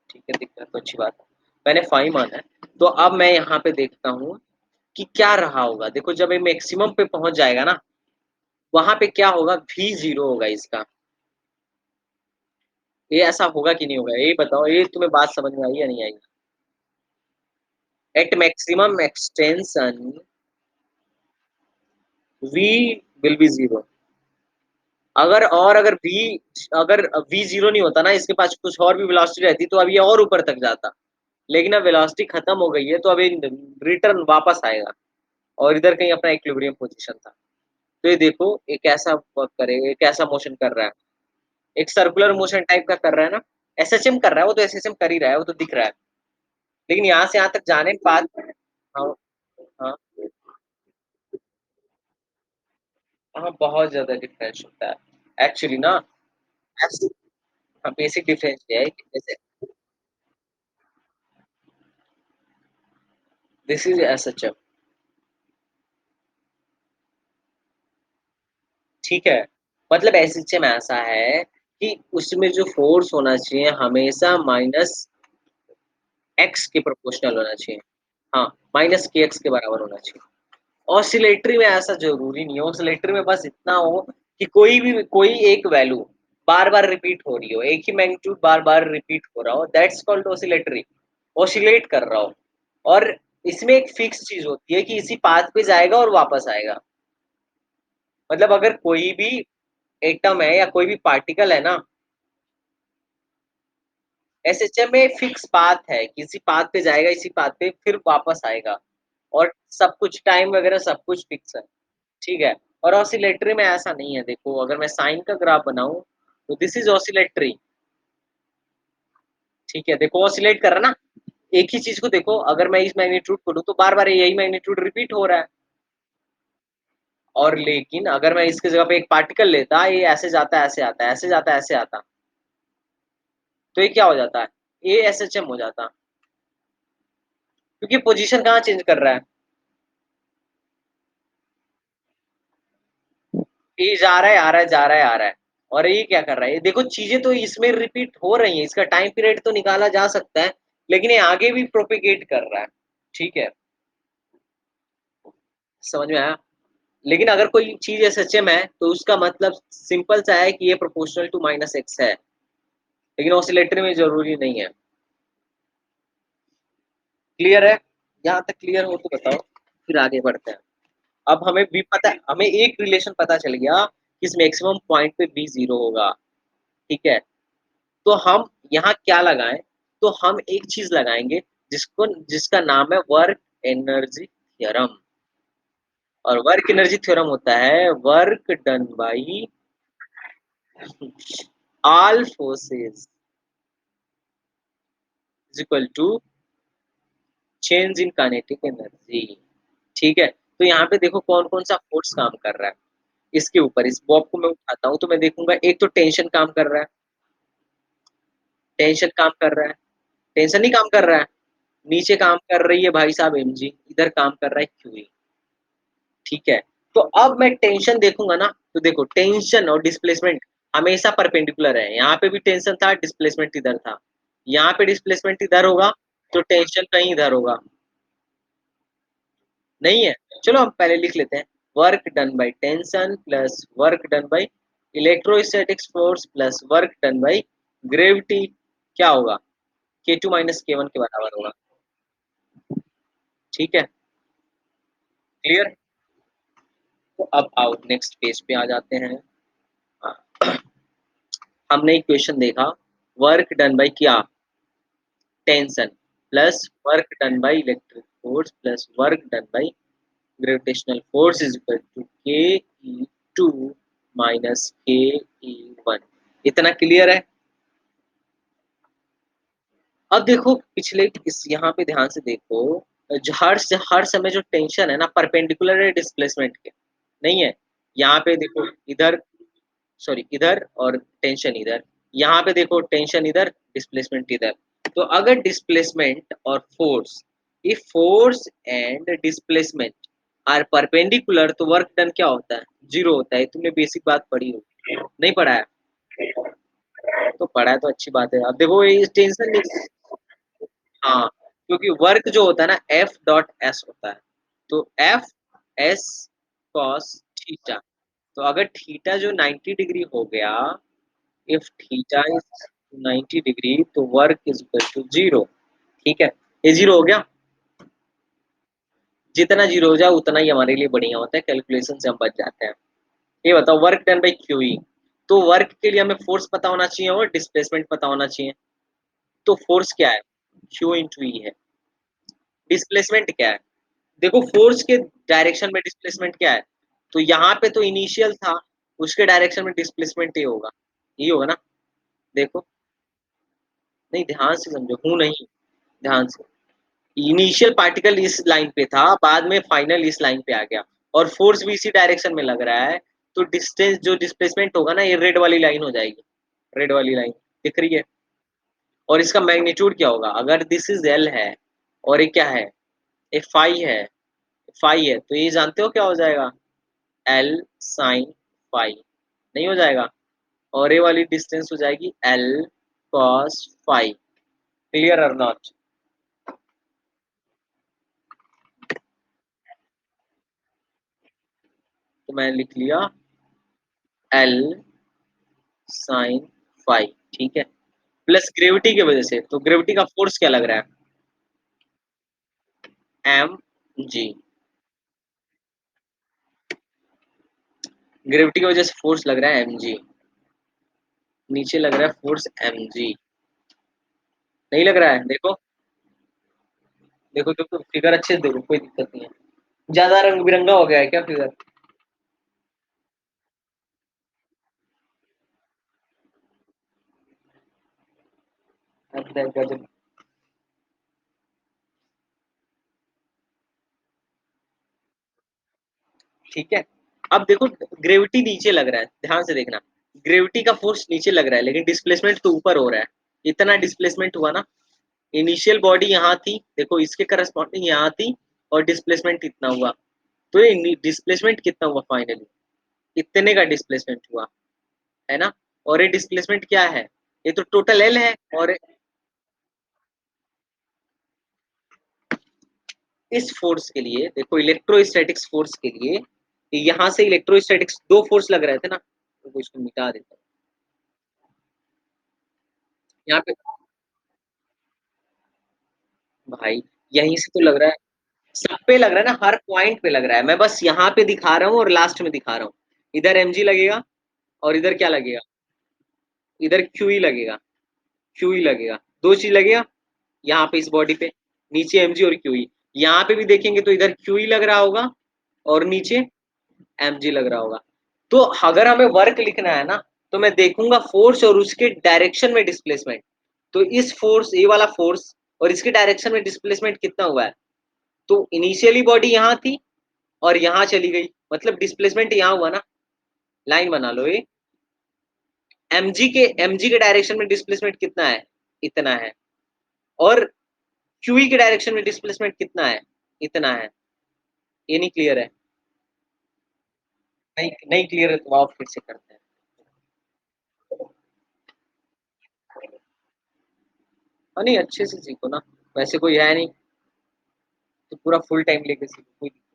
ठीक है, दिख रहा है तो अच्छी बात है। मैंने 5 माना है। तो अब मैं यहाँ पे देखता हूँ कि क्या रहा होगा। देखो, जब ये मैक्सिमम पे पहुंच जाएगा ना, वहां पे क्या होगा? भी जीरो होगा इसका। ये ऐसा होगा कि नहीं होगा, ये बताओ। ये तुम्हें बात समझ में आई या नहीं आई? At maximum extension, v will be 0। अगर v 0 नहीं होता ना, इसके पास कुछ और भी वेलोसिटी रहती तो अब ये और ऊपर तक जाता। लेकिन अब वेलोसिटी खत्म हो गई है तो अभी रिटर्न वापस आएगा और इधर कहीं अपना इक्विलिब्रियम पोजीशन था। तो ये देखो ये कैसा वर्क करेगा, ये कैसा मोशन कर रहा है। एक सर्कुलर मोशन टाइप का कर रहा है ना, एसएचएम कर रहा है, वो तो एसएचएम कर ही रहा है, वो तो दिख रहा है। लेकिन यहाँ से यहाँ तक जाने के बाद हाँ, हाँ, हाँ, बहुत ज़्यादा डिफरेंस होता है। एक्चुअली ना ऐसे हाँ, बेसिक डिफरेंस ये है कि जैसे दिस इज़ एसएचएम, ठीक है? मतलब एसएचएम ऐसा है कि उसमें जो फ़ोर्स होना चाहिए हमेशा माइनस एक्स के प्रोपोर्शनल होना चाहिए। हाँ, माइनस के एक्स के बराबर होना चाहिए। ऑसिलेटरी में ऐसा ज़रूरी नहीं है, ऑसिलेटरी में बस इतना हो कि कोई एक वैल्यू बार-बार रिपीट हो रही हो, एक ही मैग्नीट्यूड बार-बार रिपीट हो रहा हो, दैट्स कॉल्ड ऑसिलेटरी, ऑसिलेट कर रहा हो। और इसमें एक फिक्स चीज़ होती है कि इसी पाथ पे जाएगा और वापस आएगा। मतलब अगर कोई भी एटम है या कोई भी पार्टिकल है ना, एसएचएम में फिक्स पाथ है कि इसी पाथ पे जाएगा, इसी पाथ पे फिर वापस आएगा और सब कुछ टाइम वगैरह सब कुछ फिक्स है। ठीक है? और ऑसिलेटरी में ऐसा नहीं है, देखो अगर मैं साइन का ग्राफ बनाऊँ, तो दिस इज़ ऑसिलेटरी, ठीक है? देखो ऑसिलेट कर रहा है ना, एक ही चीज़ को देखो अगर मैं इस मैग्नीट्यूड को लूँ, तो बार-बार यही मैग्नीट्यूड रिपीट हो रहा है। और लेकिन अगर मैं इसकी जगह पे एक पार्टिकल लेता, ये ऐसे जाता, ऐसे आता, ऐसे जाता, ऐसे आता, तो ये क्या हो जाता है? ये एसएचएम हो जाता, क्योंकि पोज़ीशन कहाँ चेंज कर रहा है? ये जा रहा है, आ रहा है, जा रहा है, आ रहा है। और ये क्या कर रहा है? ये देखो चीज़ें तो इसमें रिपीट हो रही हैं, इसका टाइम पीरियड तो निकाला जा सकता है, लेकिन ये आगे भी प्रोपेगेट कर रहा है, ठीक है? समझ में आया? लेकिन अगर कोई चीज़ एसएचएम है, तो उसका मतलब सिंपल सा है कि ये प्रोपोर्शनल टू माइनस एक्स है, लेकिन ऑसिलेटरी में ज़रूरी नहीं है। क्लियर है? यहाँ तक क्लियर हो तो बताओ, फिर आगे बढ़ते हैं। अब हमें एक रिलेशन पता चल गया कि इस मैक्सिमम पॉइंट पे बी 0 होगा, ठीक है? तो हम यहाँ क्या लगाएँ? तो हम एक चीज़ लगाएँगे जिसका नाम है वर्क एनर्जी थ्योरम। और वर्क एनर्जी थ्योरम होता है work done by all forces is equal to change in kinetic energy, ठीक है? तो यहाँ पे देखो कौन-कौन सा फोर्स काम कर रहा है। इसके ऊपर इस बॉब को मैं उठाता हूँ तो मैं देखूँगा एक तो टेंशन काम कर रहा है, टेंशन काम कर रहा है, टेंशन नहीं काम कर रहा है। नीचे काम कर रही है भाई साहब mg, इधर काम कर रहा है QE, ठीक है? तो अब मैं टेंशन देखूँगा ना, तो देखो टेंशन और डिस्प्लेसमेंट हमेशा परपेंडिकुलर है। यहाँ पे भी टेंशन था, डिस्प्लेसमेंट इधर था। यहाँ पे डिस्प्लेसमेंट इधर होगा, तो टेंशन कहीं इधर होगा। नहीं है? चलो हम पहले लिख लेते हैं। Work done by tension plus work done bye electrostatics force plus work done by gravity क्या होगा? K2 माइनस K1 के बराबर होगा। ठीक है? क्लियर? तो अब आओ नेक्स्ट पेज पे आ जाते हैं। हमने एक क्वेश्चन देखा, वर्क डन बाय क्या? Tension plus work done by electric force plus work done by gravitational force is equal to ke2 minus ke1। इतना क्लियर है? अब देखो पिछले इस यहाँ पे ध्यान से देखो, जो हर समय जो टेंशन है ना परपेंडिकुलर है डिस्प्लेसमेंट के, नहीं है? यहाँ पे देखो इधर सॉरी इधर और टेंशन इधर, यहाँ पे देखो टेंशन इधर, डिस्प्लेसमेंट इधर। तो अगर डिस्प्लेसमेंट और force, if force and displacement are perpendicular तो वर्क डन क्या होता है? 0 होता है। तुमने बेसिक बात पढ़ी होगी। नहीं पढ़ा है? तो पढ़ा है तो अच्छी बात है। अब देखो ये टेंशन नहीं हाँ, क्योंकि वर्क जो होता है ना F डॉट S होता है। तो F S cos थीटा। तो अगर थीटा जो 90 डिग्री हो गया, इफ थीटा इज 90 डिग्री तो वर्क इज इक्वल टू 0, ठीक है? ये 0 हो गया? जितना जीरो हो जाए उतना ही हमारे लिए बढ़िया होता है, कैलकुलेशन से हम बच जाते हैं। ये बताओ, वर्क डन बाई क्यूई, तो वर्क के लिए हमें फोर्स पता होना चाहिए और डिस्प्लेसमेंट पता होना चाहिए। तो फोर्स क्या है? क्यू इंटू ई है। डिस्प्लेसमेंट क्या है? देखो फोर्स के डायरेक्शन में डिस्प्लेसमेंट क्या है? तो यहाँ पे तो इनिशियल था, उसके डायरेक्शन में डिस्प्लेसमेंट ये होगा, ये होगा ना। देखो, नहीं ध्यान से समझो, हूँ नहीं, ध्यान से। इनिशियल पार्टिकल इस लाइन पे था, बाद में फाइनल इस लाइन पे आ गया, और फोर्स भी इसी डायरेक्शन में लग रहा है। तो डिस्टेंस जो डिस्प्लेसमेंट होगा ना, ये रेड वाली लाइन हो जाएगी, रेड वाली लाइन दिख रही है। और इसका मैग्नीट्यूड क्या होगा? अगर दिस इज एल है और ये क्या है, ये फाई है, फाई है, तो ये जानते हो क्या हो जाएगा? एल साइन फाई, नहीं हो जाएगा? और ये वाली डिस्टेंस हो जाएगी एल कॉस फाई। क्लियर और नॉट? तो मैं लिख लिया एल साइन फाई, ठीक है। प्लस ग्रेविटी की वजह से, तो ग्रेविटी का फोर्स क्या लग रहा है? M G. ग्रेविटी की वजह से फोर्स लग रहा है एम जी। नीचे लग रहा है फोर्स एम जी। नहीं लग रहा है? देखो, देखो देखो फिगर अच्छे से देखो, कोई दिक्कत नहीं है। ज्यादा रंग बिरंगा हो गया है क्या फिगर? अच्छा, गजब। ठीक है। अब देखो, ग्रेविटी नीचे लग रहा है, ध्यान से देखना। ग्रेविटी का फोर्स नीचे लग रहा है, लेकिन डिस्प्लेसमेंट तो ऊपर हो रहा है। इतना डिस्प्लेसमेंट हुआ ना। इनिशियल बॉडी यहाँ थी, देखो इसके करस्पॉन्डिंग यहाँ थी, और डिस्प्लेसमेंट इतना हुआ। तो ये डिस्प्लेसमेंट कितना हुआ फाइनली? इतने का डिस्प्लेसमेंट हुआ, है ना। और ये डिस्प्लेसमेंट क्या है? ये तो टोटल एल है। और इस फोर्स के लिए देखो, इलेक्ट्रोस्टैटिक्स फोर्स के लिए यहाँ से इलेक्ट्रोस्टैटिक्स दो फोर्स लग रहे थे ना, तो इसको मिटा देता हूँ। यहाँ पे भाई, यहीं से तो लग रहा है, सब पे लग रहा है ना, हर पॉइंट पे लग रहा है। मैं बस यहाँ पे दिखा रहा हूँ और लास्ट में दिखा रहा हूँ। इधर एमजी लगेगा, और इधर क्या लगेगा? इधर क्यूई लगेगा, क्यूई लगेगा, दो चीज लगेगा। यहाँ पे इस बॉडी पे नीचे एमजी और क्यूई। यहाँ पे भी देखेंगे तो इधर क्यूई लग रहा होगा, और नीचे एमजी लग रहा होगा। तो अगर हमें वर्क लिखना है ना, तो मैं देखूंगा फोर्स और उसके डायरेक्शन में डिस्प्लेसमेंट। तो इस फोर्स, ये वाला फोर्स, और इसके डायरेक्शन में डिस्प्लेसमेंट कितना हुआ है? तो इनिशियली बॉडी यहाँ थी और यहाँ चली गई, मतलब डिस्प्लेसमेंट यहाँ हुआ ना। लाइन बना लो ये। एमजी के डायरेक्शन में डिस्प्लेसमेंट कितना है? इतना है। और क्यूई के डायरेक्शन में डिस्प्लेसमेंट कितना है? इतना है। ये नहीं क्लियर है? नहीं नहीं क्लियर है तो आप फिर से करते हैं। हाँ, नहीं अच्छे से सीखो ना, वैसे कोई है नहीं, तो पूरा फुल टाइम लेके सीखो, कोई दिक्कत नहीं।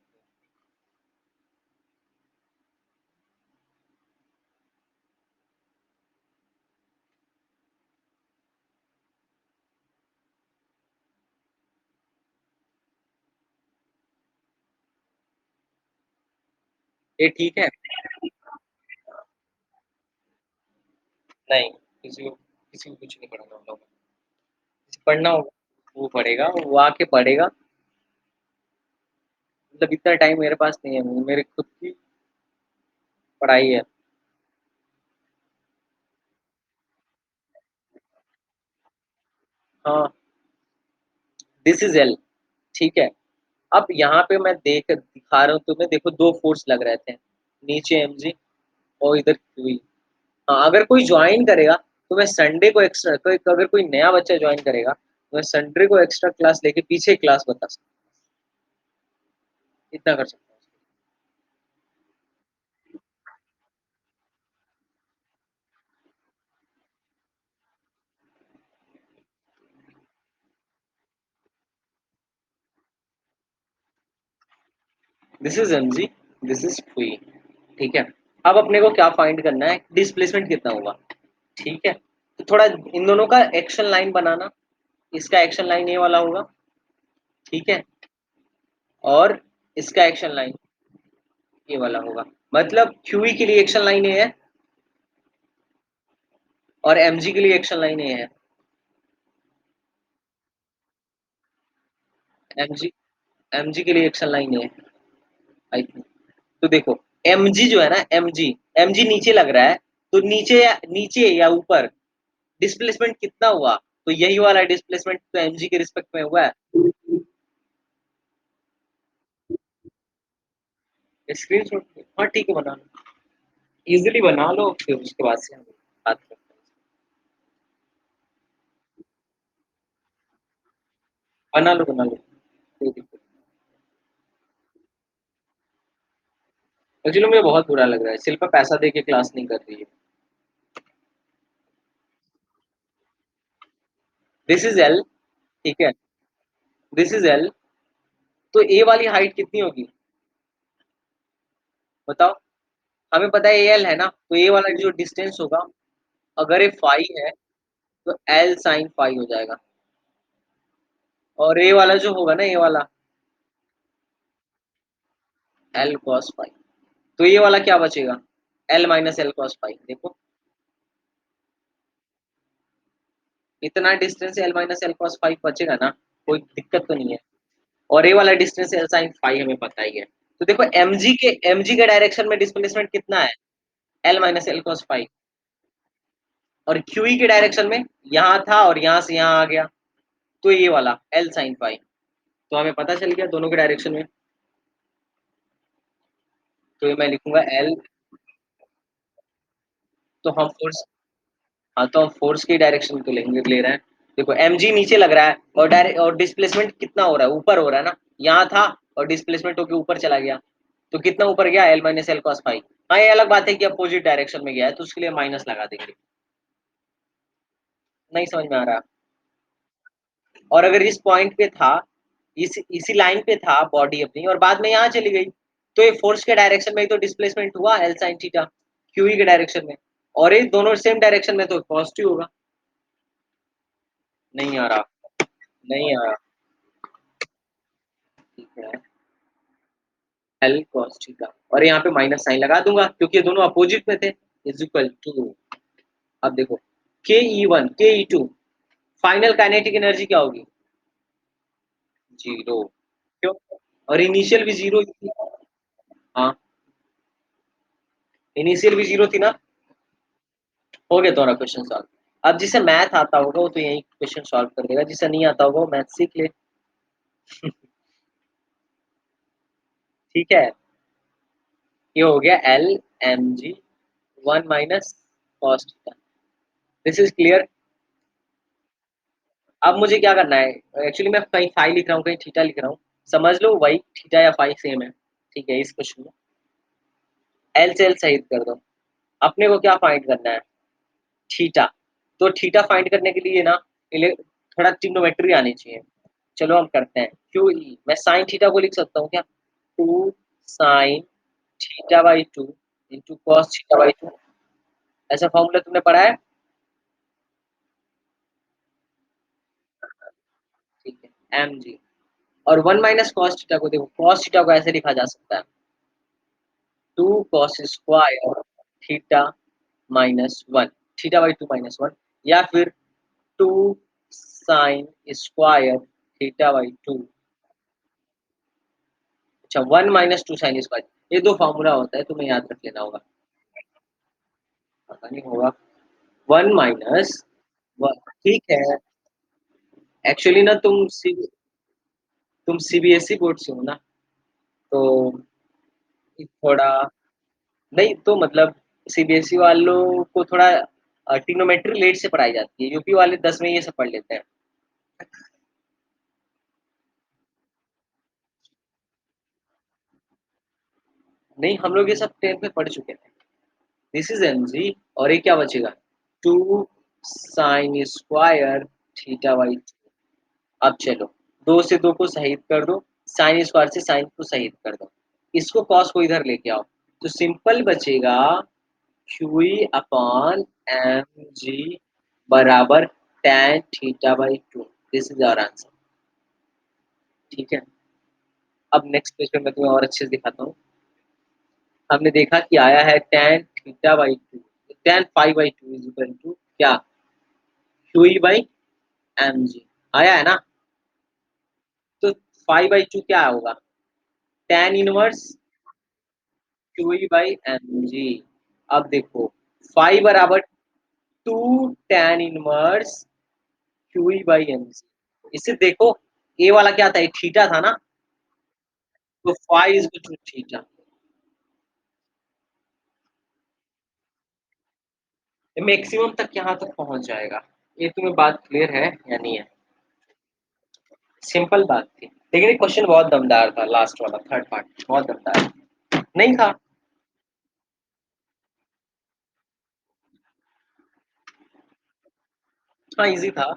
ये ठीक है। नहीं, किसी को कुछ नहीं पढ़ाना हम लोग। पढ़ना होगा वो पढ़ेगा, वो आके पढ़ेगा। मतलब इतना टाइम मेरे पास नहीं है, मेरे खुद की पढ़ाई है। हाँ, दिस इज एल, ठीक है। अब यहाँ पे मैं दिखा रहा हूँ तुम्हें, देखो दो फोर्स लग रहे थे, नीचे एमजी और इधर क्यूई। हाँ, अगर कोई ज्वाइन करेगा, तो मैं संडे को एक्स्ट्रा, अगर कोई नया बच्चा ज्वाइन करेगा, तो मैं संडे को एक्स्ट्रा क्लास लेके पीछे क्लास बता सकता हूँ, इतना कर सकता हूँ। This is MG, this is QE, ठीक है। अब अपने को क्या फाइंड करना है? डिस्प्लेसमेंट कितना हुआ, ठीक है। तो थोड़ा इन दोनों का एक्शन लाइन बनाना। इसका एक्शन लाइन ये वाला होगा, ठीक है। और इसका एक्शन लाइन ये वाला होगा, मतलब क्यूई के लिए एक्शन लाइन ये है और एमजी के लिए एक्शन लाइन ये है। एमजी एमजी के लिए एक्शन लाइन है आई थिंक। तो देखो एमजी जो है ना, एमजी एमजी नीचे लग रहा है, तो नीचे या ऊपर डिस्प्लेसमेंट कितना हुआ, तो यही वाला डिस्प्लेसमेंट तो एमजी के रिस्पेक्ट में हुआ है। स्क्रीनशॉट, हाँ ठीक है बना लो, इजीली बना लो, फिर उसके बाद से हम बात करते हैं। बना लो बना लो, कोई दिक्कत नहीं। एक्चुअली मुझे बहुत बुरा लग रहा है, शिल्पा पैसा दे के क्लास नहीं कर रही है। दिस इज एल, ठीक है, दिस इज एल, तो ए वाली हाइट कितनी होगी बताओ। हमें पता है ए एल है ना, तो ए वाला जो डिस्टेंस होगा, अगर ये फाई है तो एल साइन फाई हो जाएगा, और ए वाला जो होगा ना, ए वाला एल कॉस फाई, तो ये वाला क्या बचेगा, L minus L cos phi. देखो इतना distance L minus L cos phi बचेगा ना, कोई दिक्कत तो नहीं है। और ये वाला डिस्टेंस एल साइन फाई हमें पता ही है। तो देखो एमजी के डायरेक्शन में डिस्प्लेसमेंट कितना है, L minus L cos phi, और क्यूई के डायरेक्शन में यहाँ था और यहाँ से यहाँ आ गया, तो ये वाला एल साइन फाई। तो हमें पता चल गया दोनों के डायरेक्शन में, तो ये मैं लिखूंगा एल। तो हम फोर्स, हाँ तो हम फोर्स की डायरेक्शन को ले रहे हैं। देखो एम जी नीचे लग रहा है, और डायरेक्ट और डिस्प्लेसमेंट कितना हो रहा है, ऊपर हो रहा है ना, यहाँ था और डिस्प्लेसमेंट होकर ऊपर चला गया, तो कितना ऊपर गया, L minus L cos phi. हाँ ये अलग बात है कि अपोजिट डायरेक्शन में गया है, तो उसके लिए माइनस लगा देंगे। नहीं समझ में आ रहा। और अगर इस पॉइंट पे था, इसी लाइन पे था बॉडी अपनी, और बाद में यहाँ चली गई, तो ये फोर्स के डायरेक्शन में ही तो डिस्प्लेसमेंट हुआ, एल साइन थीटा, क्यूई के डायरेक्शन में, और ये दोनों सेम डायरेक्शन में तो पॉजिटिव होगा। नहीं आ रहा, नहीं आ रहा, ठीक है, एल कॉस थीटा, और यहाँ पे माइनस साइन लगा दूंगा क्योंकि ये दोनों अपोजिट में थे, इज इक्वल टू, अब देखो के ई वन के ई टू, फाइनल काइनेटिक एनर्जी क्या होगी, जीरो। क्यों, और इनिशियल भी जीरो ही थी। हाँ इनिशियल भी जीरो थी ना। हो गया तुम्हारा क्वेश्चन सॉल्व। अब जिसे मैथ आता होगा वो तो यही क्वेश्चन सॉल्व कर देगा, जिसे नहीं आता होगा वो मैथ सीख ले। ठीक है, ये हो गया L M G one minus cos theta, this is clear. अब मुझे क्या करना है, एक्चुअली मैं कहीं फाई लिख रहा हूँ कहीं थीटा लिख रहा हूँ, समझ लो वही थीटा या फाई सेम है। ठीक है, इस क्वेश्चन में एल से एल सहित कर दो। अपने को क्या फाइंड करना है, थीटा। तो थीटा फाइंड करने के लिए ना थोड़ा ट्रिग्नोमेट्री आनी चाहिए। चलो हम करते हैं, क्यू ई, मैं साइन थीटा को लिख सकता हूँ क्या, two sine theta by two into cos theta by two, ऐसा फॉर्मूला तुमने पढ़ा है। ठीक है एम जी, और वन माइनस कॉस थीटा को देखो, कॉस थीटा को ऐसे लिखा जा सकता है, two cos square theta minus one, theta by two minus one, या फिर two sine square theta by two. अच्छा one minus two sine square, ये दो फॉर्मूला होता है, तुम्हें याद रख लेना होगा। पता नहीं होगा, वन माइनस, ठीक है। एक्चुअली ना तुम सीबीएसई बोर्ड से हो ना, तो थोड़ा, नहीं तो मतलब सीबीएसई वालों को थोड़ा ट्रिग्नोमेट्री लेट से पढ़ाई जाती है, यूपी वाले 10 में ये सब पढ़ लेते हैं। नहीं हम लोग ये सब 10th में पढ़ चुके हैं। दिस इज एम जी, और ये क्या बचेगा, two sine square theta by. अब चलो, दो से दो को शहीद कर दो, साइन स्क्वायर से साइन को शहीद कर दो, इसको कॉस को इधर लेके आओ, तो सिंपल बचेगा क्यूई अपॉन एम जी बराबर tan theta by two, this is our answer. ठीक है, अब नेक्स्ट क्वेश्चन मैं तुम्हें और अच्छे से दिखाता हूँ। हमने देखा कि आया है tan theta by two, tan five by two is equal to क्या, क्यू बाई एम जी। आया है ना। तो फाइव बाई टू क्या होगा, tan inverse Q by M G. अब देखो फाइव बराबर two tan inverse Q by M G. इसे देखो, ए वाला क्या था, एक थीटा था ना, तो five is two theta. Maximum तक यहाँ तक पहुंच जाएगा। ये तुम्हें बात क्लियर है या नहीं है। सिंपल बात थी, लेकिन ये क्वेश्चन बहुत दमदार था, लास्ट वाला थर्ड पार्ट बहुत दमदार नहीं था। हाँ इजी था।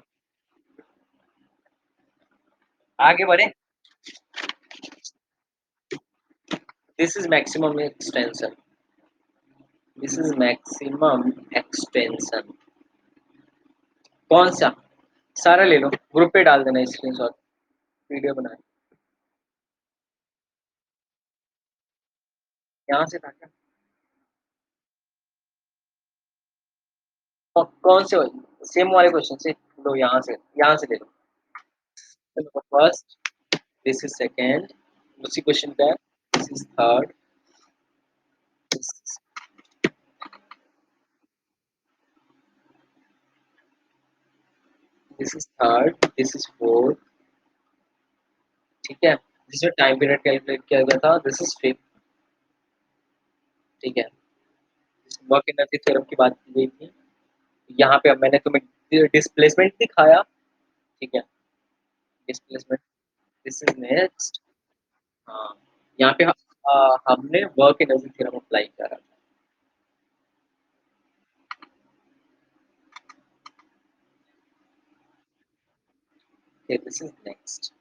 आगे बढ़े। This is maximum extension, this is maximum extension. कौन सा, सारा ले लो, ग्रुप पे डाल देना स्क्रीनशॉट, वीडियो बना। यहाँ से था क्या, कौन से सेम वाले क्वेश्चन से लो, यहाँ से ले लो। फर्स्ट, दिस इज सेकेंड, उसी क्वेश्चन का है, this is third, this is third, this is fourth. ठीक है, जिसमें टाइम पीरियड कैलकुलेट किया गया था, दिस इज फिफ्थ। ठीक है, वर्क एनर्जी थ्योरम की बात की गई थी। यहाँ पे अब मैंने तुम्हें डिस्प्लेसमेंट दिखाया। ठीक है, डिस्प्लेसमेंट, दिस इज नेक्स्ट। हाँ, यहाँ पे हमने वर्क एनर्जी थ्योरम अप्लाई करा। This is next.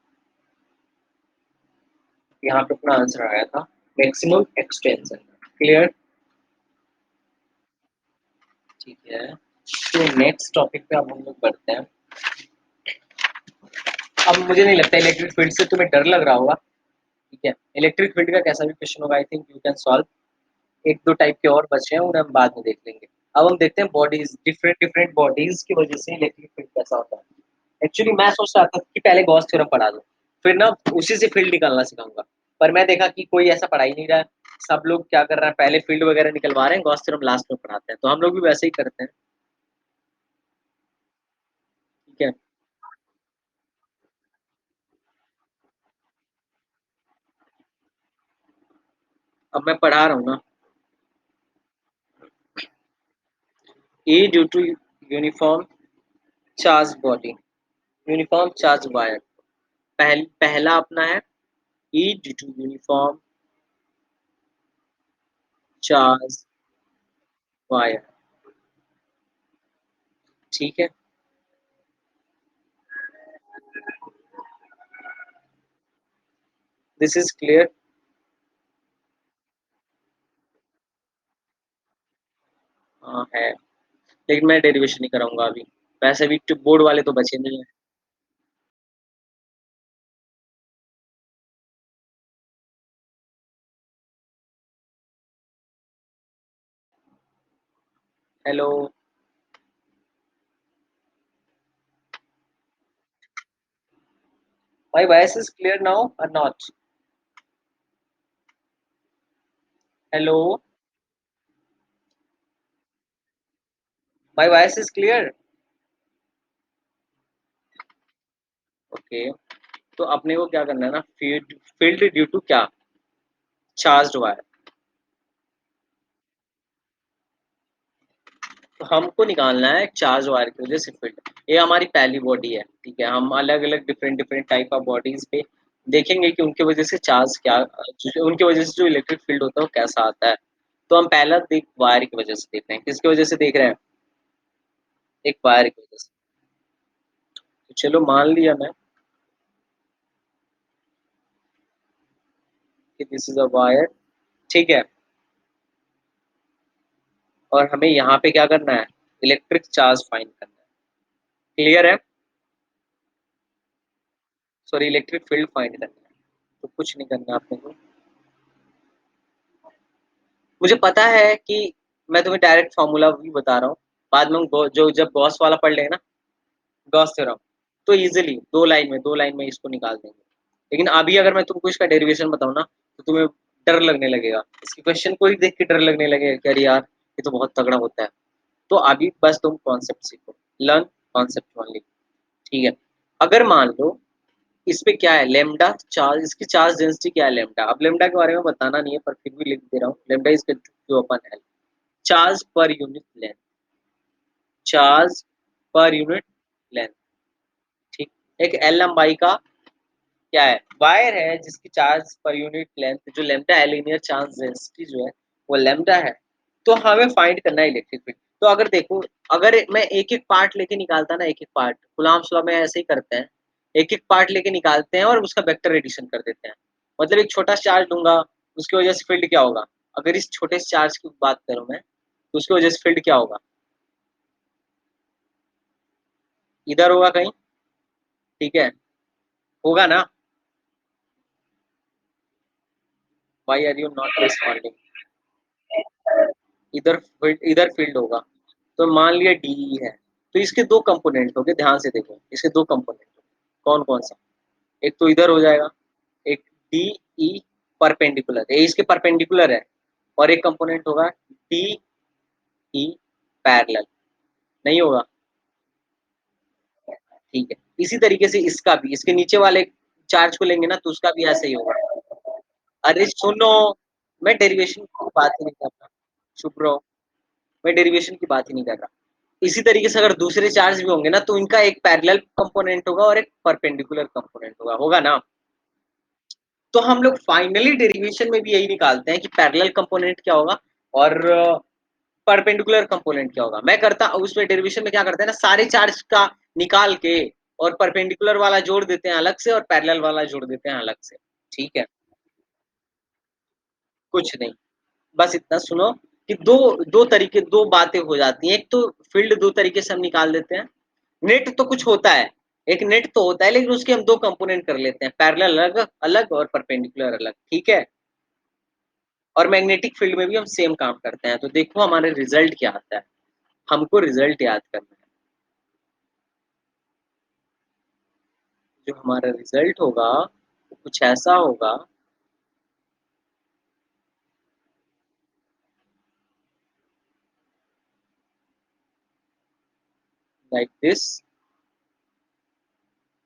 यहाँ पे अपना आंसर आया था मैक्सिमम एक्सटेंशन। क्लियर। ठीक है, तो नेक्स्ट टॉपिक पे अब हम लोग बढ़ते हैं। अब मुझे नहीं लगता इलेक्ट्रिक फील्ड से तुम्हें डर लग रहा होगा। ठीक है, इलेक्ट्रिक फील्ड का कैसा भी क्वेश्चन होगा, I think you can solve. एक दो टाइप के और बचे हैं, उन्हें हम बाद में देख लेंगे। अब हम देखते हैं बॉडीज, डिफरेंट डिफरेंट बॉडीज की वजह से इलेक्ट्रिक फील्ड कैसा होता है। एक्चुअली मैं सोच रहा था कि पहले गॉस थ्योरम पढ़ा दूं, फिर ना उसी से फील्ड निकालना सिखाऊंगा। पर मैं देखा कि कोई ऐसा पढ़ा ही नहीं रहा है। सब लोग क्या कर रहे हैं, पहले फील्ड वगैरह निकलवा रहे हैं, गॉस थ्योरम लास्ट में पढ़ाते हैं, तो हम लोग भी वैसे ही करते हैं। ठीक है, अब मैं पढ़ा रहा हूँ ना। A due to uniform charge body, uniform charge wire. पहला अपना है E due to uniform charge wire. ठीक है, दिस इज क्लियर। हाँ है, लेकिन मैं डेरिवेशन नहीं कराऊंगा अभी, वैसे भी बोर्ड वाले तो बचे नहीं है। Hello, my voice is clear now और not. Hello, my voice is clear. Okay, तो अपने को क्या करना है ना, फील्ड ड्यू टू क्या, चार्ज वायर। तो हमको निकालना है चार्ज वायर की वजह से फील्ड। ये हमारी पहली बॉडी है। ठीक है, हम अलग अलग different different type of bodies पे देखेंगे कि उनकी वजह से चार्ज क्या, उनकी वजह से जो इलेक्ट्रिक फील्ड होता है वो कैसा आता है। तो हम पहला देख वायर की वजह से देख रहे हैं, किसकी वजह से देख रहे हैं, एक वायर की वजह से। तो चलो मान लिया मैं कि दिस इज अ वायर। ठीक है, और हमें यहाँ पे क्या करना है, इलेक्ट्रिक चार्ज फाइंड करना है। क्लियर है, सॉरी इलेक्ट्रिक फील्ड फाइंड करना है। तो कुछ नहीं करना आपने को। मुझे पता है कि मैं तुम्हें डायरेक्ट फ़ॉर्मूला भी बता रहा हूँ, बाद में हम गौ जो जब गॉस वाला पढ़ लेंगे ना, गॉस थ्योरम, तो ईज़िली 2 लाइन में इसको निकाल देंगे। लेकिन अभी अगर मैं तुमको इसका डेरिवेशन बताऊँ ना, तो तुम्हें डर लगने लगेगा। इसके क्वेश्चन को ही देख के डर लगने लगेगा कि अरे यार! ये तो बहुत तगड़ा होता है। तो अभी बस तुम कॉन्सेप्ट सीखो, लर्न कॉन्सेप्ट ओनली, ठीक है? अगर मान लो इस पे क्या है लैम्ब्डा चार्ज, इसकी चार्ज डेंसिटी क्या है लैम्ब्डा। अब लैम्ब्डा के बारे में बताना नहीं है पर फिर भी लिख दे रहा हूँ, lambda is equal to Q अपन L, charge per unit length, charge per unit length, ठीक। एक एल लंबाई का क्या है वायर है जिसकी चार्ज पर यूनिट लेंथ जो लैम्ब्डा है, लीनियर चार्ज डेंसिटी जो है वो लैम्ब्डा है। तो हमें फाइंड करना है इलेक्ट्रिक फील्ड। तो अगर देखो, अगर मैं एक एक पार्ट लेके निकालता ना, एक एक पार्ट कूलम्ब्स लॉ में ऐसे ही करते हैं, एक एक पार्ट लेके निकालते हैं और उसका वेक्टर एडिशन कर देते हैं। मतलब एक छोटा चार्ज लूंगा, उसकी वजह से फील्ड क्या होगा। अगर इस छोटे से चार्ज की बात करूं मैं, तो उसकी वजह से फील्ड क्या होगा, इधर होगा कहीं, ठीक है, होगा ना। Why are you not responding, इधर फील्ड होगा। तो मान लिया डी है, तो इसके दो कंपोनेंट हो गए, ध्यान से देखो इसके दो कंपोनेंट, कौन कौन सा, एक तो इधर हो जाएगा, एक डी ई परपेंडिकुलर, ये इसके परपेंडिकुलर है, और एक कंपोनेंट होगा डी ई पैरेलल, नहीं होगा, ठीक है। इसी तरीके से इसका भी, इसके नीचे वाले चार्ज को लेंगे ना तो उसका भी ऐसे ही होगा। अरे सुनो, मैं डेरिवेशन की बात ही नहीं कर रहा, चुप रहो, मैं डेरिवेशन की बात ही नहीं कर रहा। इसी तरीके से अगर दूसरे चार्ज भी होंगे ना तो इनका एक पैरेलल कंपोनेंट होगा और एक परपेंडिकुलर कंपोनेंट होगा, होगा ना। तो हम लोग फाइनली डेरिवेशन में भी यही निकालते हैं कि पैरेलल कंपोनेंट क्या होगा और परपेंडिकुलर कंपोनेंट क्या होगा। मैं करता उसमें डेरिवेशन में क्या करते हैं ना, सारे चार्ज का निकाल के और परपेंडिकुलर वाला जोड़ देते हैं अलग से और पैरेलल वाला जोड़ देते हैं अलग से, ठीक है। कुछ नहीं, बस इतना सुनो कि दो दो तरीके, दो बातें हो जाती हैं। एक तो फील्ड दो तरीके से हम निकाल देते हैं, नेट तो कुछ होता है, एक नेट तो होता है लेकिन उसके हम दो कंपोनेंट कर लेते हैं, पैरेलल अलग अलग और परपेंडिकुलर अलग, ठीक है। और मैग्नेटिक फील्ड में भी हम सेम काम करते हैं। तो देखो हमारा रिजल्ट क्या आता है, हमको रिजल्ट याद करना है। जो हमारा रिजल्ट होगा वो कुछ ऐसा होगा, लाइक दिस।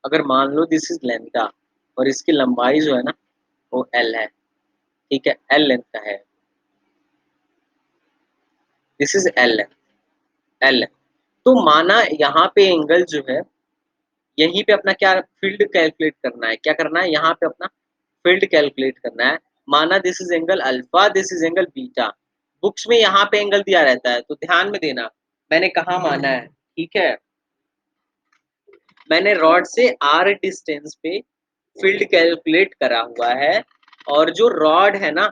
अगर मान लो दिस इज लेंथा और इसकी लंबाई जो है ना वो एल है, ठीक है, एल लेंथ का है, this is L length, L. तो माना यहाँ पे एंगल जो है, यहीं पे अपना क्या फील्ड कैलकुलेट करना है, क्या करना है यहाँ पे अपना फील्ड कैलकुलेट करना है। माना this is angle alpha, this is angle beta. Books में यहाँ पे एंगल दिया रहता है तो ध्यान में देना मैंने कहा माना है, ठीक है। मैंने रॉड से आर डिस्टेंस पे फील्ड कैलकुलेट करा हुआ है, और जो रॉड है ना,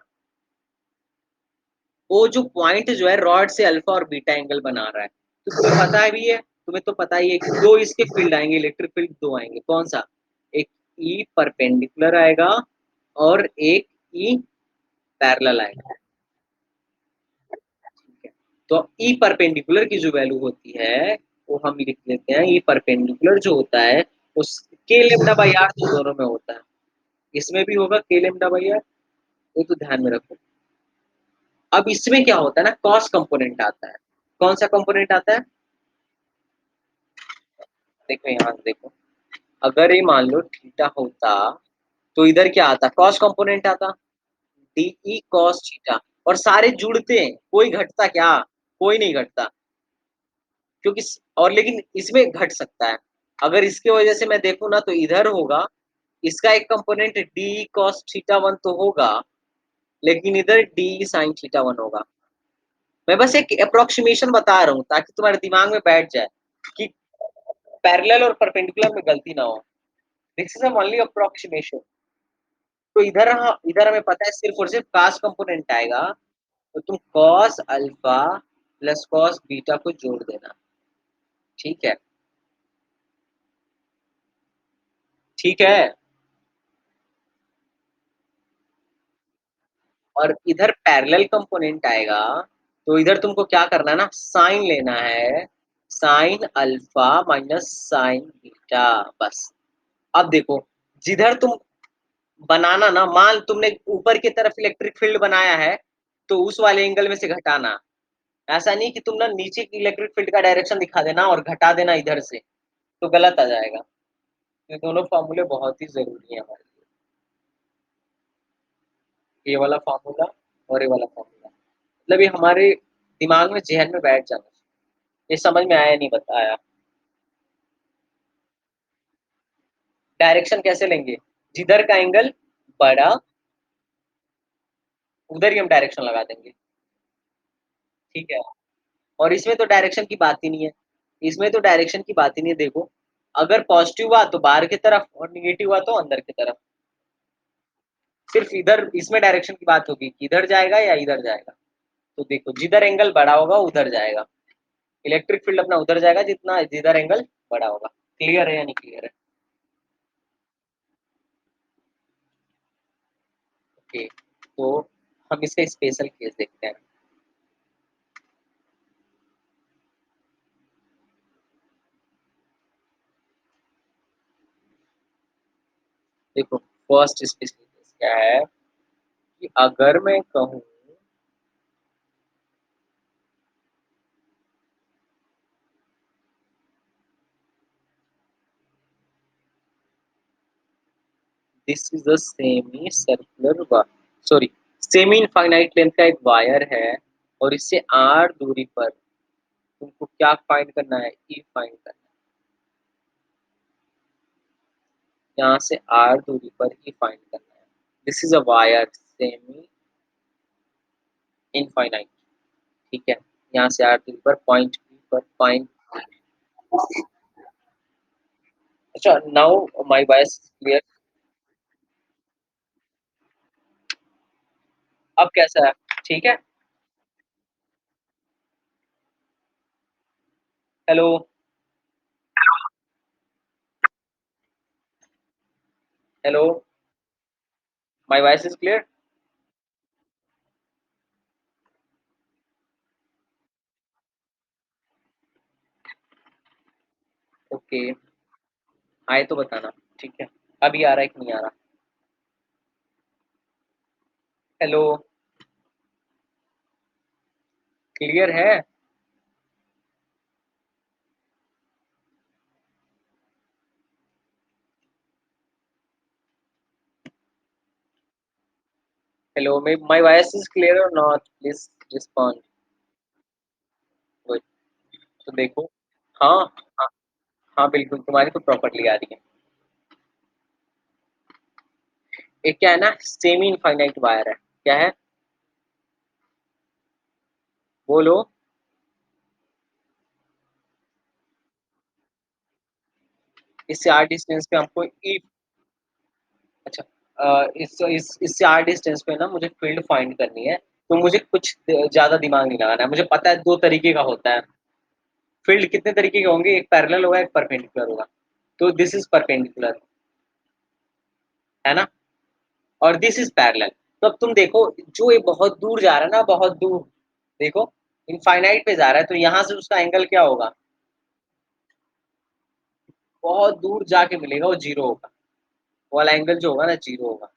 वो जो पॉइंट जो है रॉड से अल्फा और बीटा एंगल बना रहा है। तो तुम्हें पता भी है, तुम्हें तो पता ही है कि दो इसके फील्ड आएंगे, इलेक्ट्रिक फील्ड दो आएंगे, कौन सा, एक ई परपेंडिकुलर आएगा और एक ई पैरेलल आएगा, ठीक है। तो ई परपेंडिकुलर की जो वैल्यू होती है वो हम लिख लेते हैं, ई परपेंडिकुलर जो होता है उस के लेमडा बाई आर तो दोनों में होता है, इसमें भी होगा के लेमडा बाई आर, ये तो ध्यान में रखो। अब इसमें क्या होता है ना, कॉस कंपोनेंट आता है। कौन सा कंपोनेंट आता है, देखो यहाँ से देखो, अगर ये मान लो थीटा होता तो इधर क्या आता, कॉस कंपोनेंट आता, डी ई कॉस थीटा। और सारे जुड़ते हैं, कोई घटता क्या, कोई नहीं घटता, क्योंकि और लेकिन इसमें घट सकता है। अगर इसके वजह से मैं देखूं ना तो इधर होगा, इसका एक component D cos theta one तो होगा, लेकिन इधर डी साइन थीटा वन होगा। मैं बस एक अप्रोक्सीमेशन बता रहा हूँ ताकि तुम्हारे दिमाग में बैठ जाए कि पैरेलल और परपेंडिकुलर में गलती ना हो। This is only approximation. तो इधर हमें पता है सिर्फ और सिर्फ cos कंपोनेंट आएगा, तो तुम cos alpha plus cos beta को जोड़ देना, ठीक है, ठीक है। और इधर पैरेलल कंपोनेंट आएगा, तो इधर तुमको क्या करना है ना, साइन लेना है, sign alpha minus sine beta, बस। अब देखो, जिधर तुम बनाना ना, मान तुमने ऊपर की तरफ इलेक्ट्रिक फील्ड बनाया है, तो उस वाले एंगल में से घटाना। ऐसा नहीं कि तुम ना नीचे की इलेक्ट्रिक फील्ड का डायरेक्शन दिखा देना और घटा देना इधर से, तो गलत आ जाएगा। ये दोनों फॉर्मूले बहुत ही ज़रूरी हैं हमारे लिए, ये वाला फॉर्मूला और ये वाला फॉर्मूला। मतलब ये हमारे दिमाग में, ज़हन में बैठ जाना चाहिए। ये समझ में आया नहीं बताया। डायरेक्शन कैसे लेंगे? जिधर का एंगल बड़ा, उधर ही हम डायरेक्शन लगा देंगे, ठीक है? और इसमें तो डायरेक्शन की बात ही नहीं है। इसमें तो डायरेक्शन की बात ही नहीं है, देखो, अगर पॉज़िटिव हुआ तो बाहर की तरफ और नेगेटिव हुआ तो अंदर की तरफ। सिर्फ़ इधर इसमें डायरेक्शन की बात होगी कि इधर जाएगा या इधर जाएगा। तो देखो, जिधर एंगल बड़ा होगा उधर जाएगा। इलेक्ट्रिक फील्ड अपना उधर जाएगा जितना जिधर एंगल बड़ा होगा। क्लियर है या नहीं क्लियर है? ओके, तो हम इसका स्पेशल केस देखते हैं। देखो, फर्स्ट स्पेशल केस क्या है कि अगर मैं कहूँ this is a semi circular sorry, semi infinite length का एक वायर है, और इससे आर दूरी पर तुमको क्या फाइंड करना है? ई फाइंड करना है। यहाँ से आर दूरी पर ई फाइंड करना है। This is a wire semi infinite, ठीक है? यहाँ से आर दूरी पर पॉइंट बी पर फाइंड। अच्छा, नाउ माय वॉइस क्लियर? अब कैसा है? ठीक है? Hello, hello, my voice is clear? Okay, आए तो बताना, ठीक है? अभी आ रहा है कि नहीं आ रहा? हेलो, क्लियर है? Hello, my voice is clear और नॉट? Please respond. गुड। तो देखो, हाँ, हाँ, हाँ, बिल्कुल तुम्हारी तो प्रॉपर्ली आ रही है। एक क्या है ना, सेमी इनफाइनाइट वायर है, क्या है? बोलो। इससे आर डिस्टेंस पे हमको ई, अच्छा, इससे आर डिस्टेंस पे ना मुझे फील्ड फाइंड करनी है, तो मुझे कुछ ज्यादा दिमाग नहीं लगाना है। मुझे पता है दो तरीके का होता है फील्ड। कितने तरीके के होंगे? एक पैरेलल होगा, एक परपेंडिकुलर होगा। तो दिस इज परपेंडिकुलर, है ना? और दिस इज पैरेलल। तो अब तुम देखो, जो ये बहुत दूर जा रहा है ना, बहुत दूर, देखो, इनफाइनाइट पे जा रहा है, तो यहाँ से उसका एंगल क्या होगा? बहुत दूर जाके मिलेगा, वो जीरो होगा। वो वाला एंगल जो होगा ना, जीरो होगा।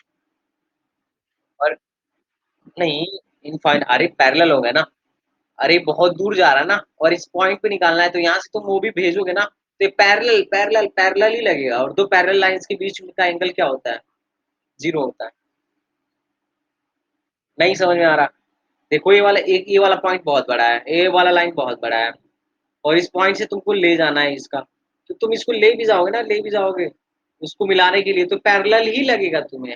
और नहीं, इनफाइन अरे पैरेलल हो गया ना। अरे बहुत दूर जा रहा है ना, और इस पॉइंट पे निकालना है, तो यहाँ से तुम वो भी भेजोगे ना, तो पैरेलल पैरेलल पैरेलल ही लगेगा। और दो पैरेलल लाइंस के बीच का एंगल क्या होता है? जीरो होता है। नहीं समझ में आ रहा? देखो, ये वाला पॉइंट बहुत बड़ा है, ये वाला लाइन बहुत बड़ा है, और इस पॉइंट से तुमको ले जाना है इसका। तो तुम इसको ले भी जाओगे ना, ले भी जाओगे उसको मिलाने के लिए, तो पैरेलल ही लगेगा तुम्हें,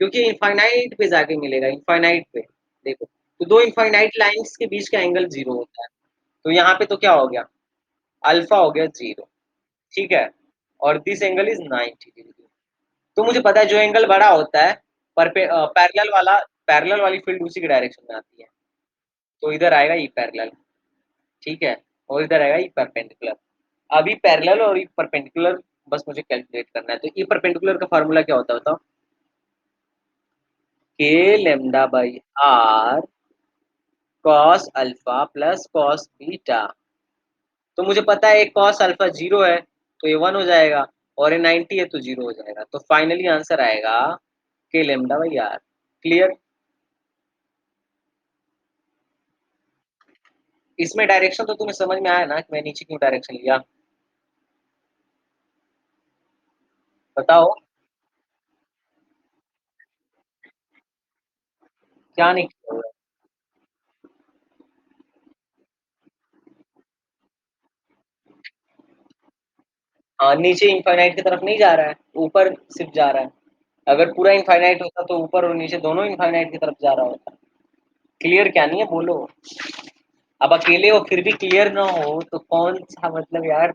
क्योंकि इनफाइनाइट पे जाके मिलेगा, इनफाइनाइट पे। देखो, तो दो इनफाइनाइट लाइंस के बीच का एंगल जीरो होता है। तो यहाँ पे तो क्या हो गया? अल्फा हो गया जीरो, ठीक है? और दिस एंगल इज 90 डिग्री। तो मुझे पता है जो एंगल बड़ा होता है, पैरेलल वाली फील्ड उसी के डायरेक्शन में आती है। तो इधर आएगा ई पैरेलल, ठीक है? और इधर आएगा ई परपेंडिकुलर। अभी पैरेलल और ई परपेंडिकुलर बस मुझे कैलकुलेट करना है। तो ई परपेंडिकुलर का फार्मूला क्या होता है बताओ? K lambda by R cos alpha plus cos beta. तो मुझे पता है एक कॉस अल्फा 0 है, तो ये 1 हो जाएगा और ये 90 है तो 0 हो जाएगा। तो फाइनली आंसर आएगा के लेमडा बाई आर। क्लियर? इसमें डायरेक्शन तो तुम्हें समझ में आया ना कि मैं नीचे क्यों डायरेक्शन लिया? बताओ क्या नहीं किया हुआ है? हाँ, नीचे इनफाइनाइट की तरफ नहीं जा रहा है, ऊपर सिर्फ जा रहा है। अगर पूरा इनफाइनाइट होता तो ऊपर और नीचे दोनों इनफाइनाइट की तरफ जा रहा होता। क्लियर क्या नहीं है बोलो? अब अकेले हो फिर भी क्लियर ना हो तो कौन सा मतलब यार।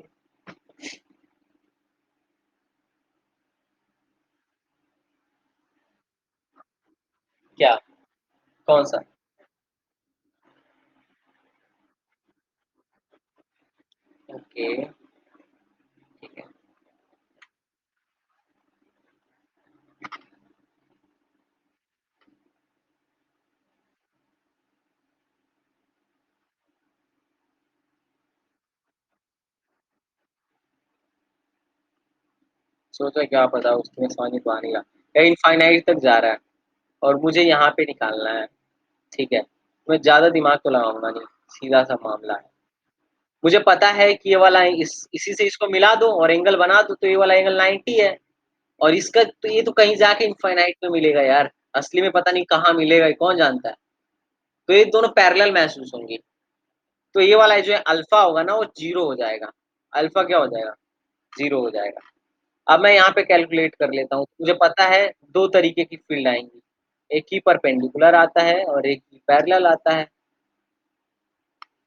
क्या? कौन सा? ओके, ठीक है। सोचा क्या पता उसमें समझ में तो आ नहीं रहा। या इनफाइनाइट तक जा रहा है और मुझे यहाँ पे निकालना है। ठीक है, मैं ज्यादा दिमाग तो लगाऊंगा नहीं, सीधा सा मामला है। मुझे पता है कि ये वाला इसी से इसको मिला दो और एंगल बना दो तो ये वाला एंगल 90 है। और इसका तो ये तो कहीं जाके इनफाइनाइट में मिलेगा यार। असली में पता नहीं कहाँ मिलेगा, ये कौन जानता है। तो ये दोनों पैरेलल महसूस होंगे। तो ये वाला जो है अल्फा होगा ना वो 0 हो जाएगा। अल्फा क्या हो जाएगा? 0 हो जाएगा। अब मैं यहाँ पे कैलकुलेट कर लेता हूँ। मुझे पता है 2 तरीके की फील्ड आएंगी। एक ही परपेंडिकुलर आता है और एक ही पैरेलल आता है।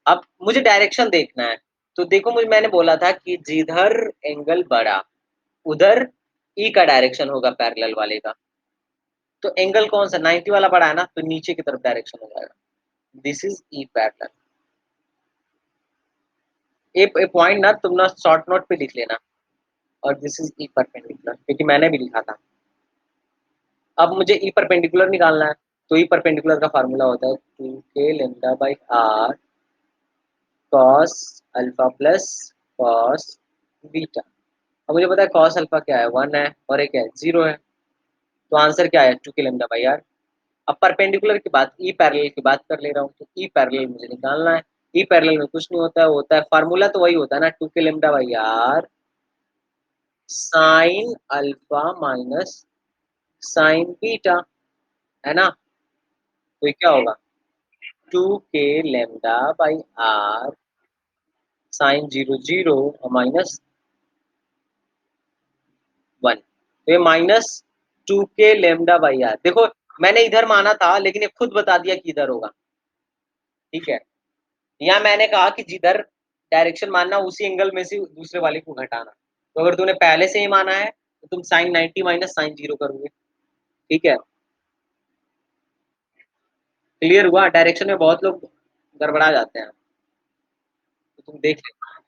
अब मुझे डायरेक्शन देखना है। तो देखो मुझे मैंने बोला था कि जिधर एंगल बढ़ा उधर ई का डायरेक्शन होगा पैरेलल वाले का। तो एंगल कौन सा 90 वाला बढ़ा है ना, तो नीचे की तरफ डायरेक्शन हो जाएगा। This is E parallel. A point ना तुम ना शॉर्ट नोट पे लिख लेना। और दिस इज ई परपेंडिकुलर क्योंकि मैंने भी लिखा था। अब मुझे ई परपेंडिकुलर निकालना है। तो ई परपेंडिकुलर का फार्मूला होता है 2k lambda by R cos alpha plus cos beta. अब मुझे पता है कॉस अल्फा क्या है 1 है और एक है 0 है। तो आंसर क्या है 2k लेमडा बाई आर। अब परपेंडिकुलर की बात ई पैरेलल की बात कर ले रहा हूँ तो ई पैरेलल मुझे निकालना है। ई पैरेलल में कुछ नहीं होता है, होता है फार्मूला तो वही होता है ना 2k lambda by R sine alpha minus sine beta, है ना? तो ये क्या होगा 2k lambda by R sine 0 0 minus 1। तो ये minus 2k lambda by are. देखो मैंने इधर माना था लेकिन ये खुद बता दिया कि इधर होगा। ठीक है, यहाँ मैंने कहा कि जिधर डायरेक्शन मानना उसी एंगल में से दूसरे वाले को घटाना। तो अगर तूने पहले से ही माना है तो तुम साइन 90 माइनस साइन 0 करोगे। ठीक है, क्लियर हुआ? डायरेक्शन में बहुत लोग गड़बड़ा जाते हैं, तो तुम देख लेना।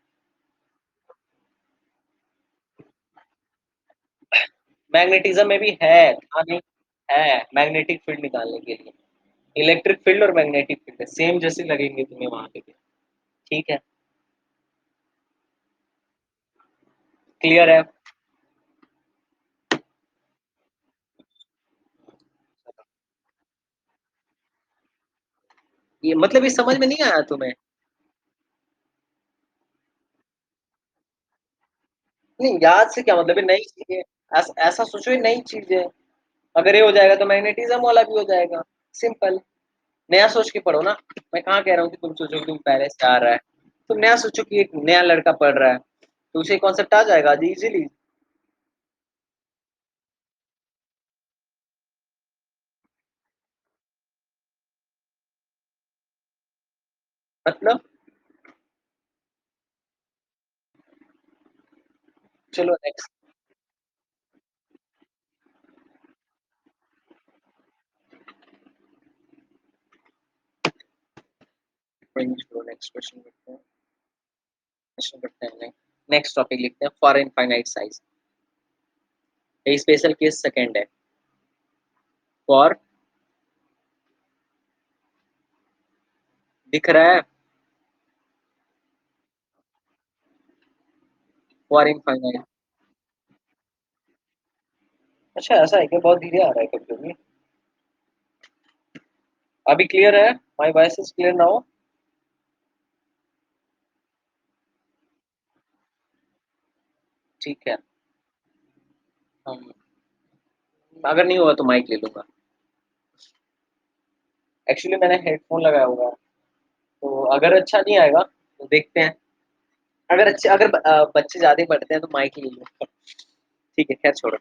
मैग्नेटिज्म में भी है था नहीं, है मैग्नेटिक फील्ड निकालने के लिए। इलेक्ट्रिक फील्ड और मैग्नेटिक फील्ड सेम जैसे लगेंगे तुम्हें वहां पे भी। ठीक है, क्लियर है? ये मतलब ये समझ में नहीं आया तुम्हें? नहीं, याद से क्या मतलब है? नई चीज है। ऐसा सोचो ये नई चीज है। अगर ये हो जाएगा तो मैग्नेटिज्म वाला भी हो जाएगा। सिंपल। नया सोच के पढ़ो ना। मैं कहाँ कह रहा हूँ कि तुम सोचो कि तुम पहले से आ रहा है। तुम नया सोचो कि एक नया लड़का पढ़ रहा है तो उसे कॉन्सेप्ट आ जाएगा इजीली। मतलब चलो नेक्स्ट। नेक्स्ट क्वेश्चन लिखते हैं। क्वेश्चन करते हैं। नेक्स्ट टॉपिक लिखते हैं फॉर इनफाइनाइट साइज। ये स्पेशल केस सेकंड है। फॉर दिख रहा है? For infinite. अच्छा ऐसा है क्या? बहुत धीरे आ रहा है कभी-कभी। अभी क्लियर है? My voice is clear now? ठीक है। हम अगर नहीं होगा तो माइक ले लूँगा। एक्चुअली मैंने हेडफ़ोन लगाया हुआ है, तो अगर अच्छा नहीं आएगा तो देखते हैं। अगर बच्चे ज़्यादा ही पढ़ते हैं तो माइक ले लूँगा। ठीक है, ख़ैर छोड़ो।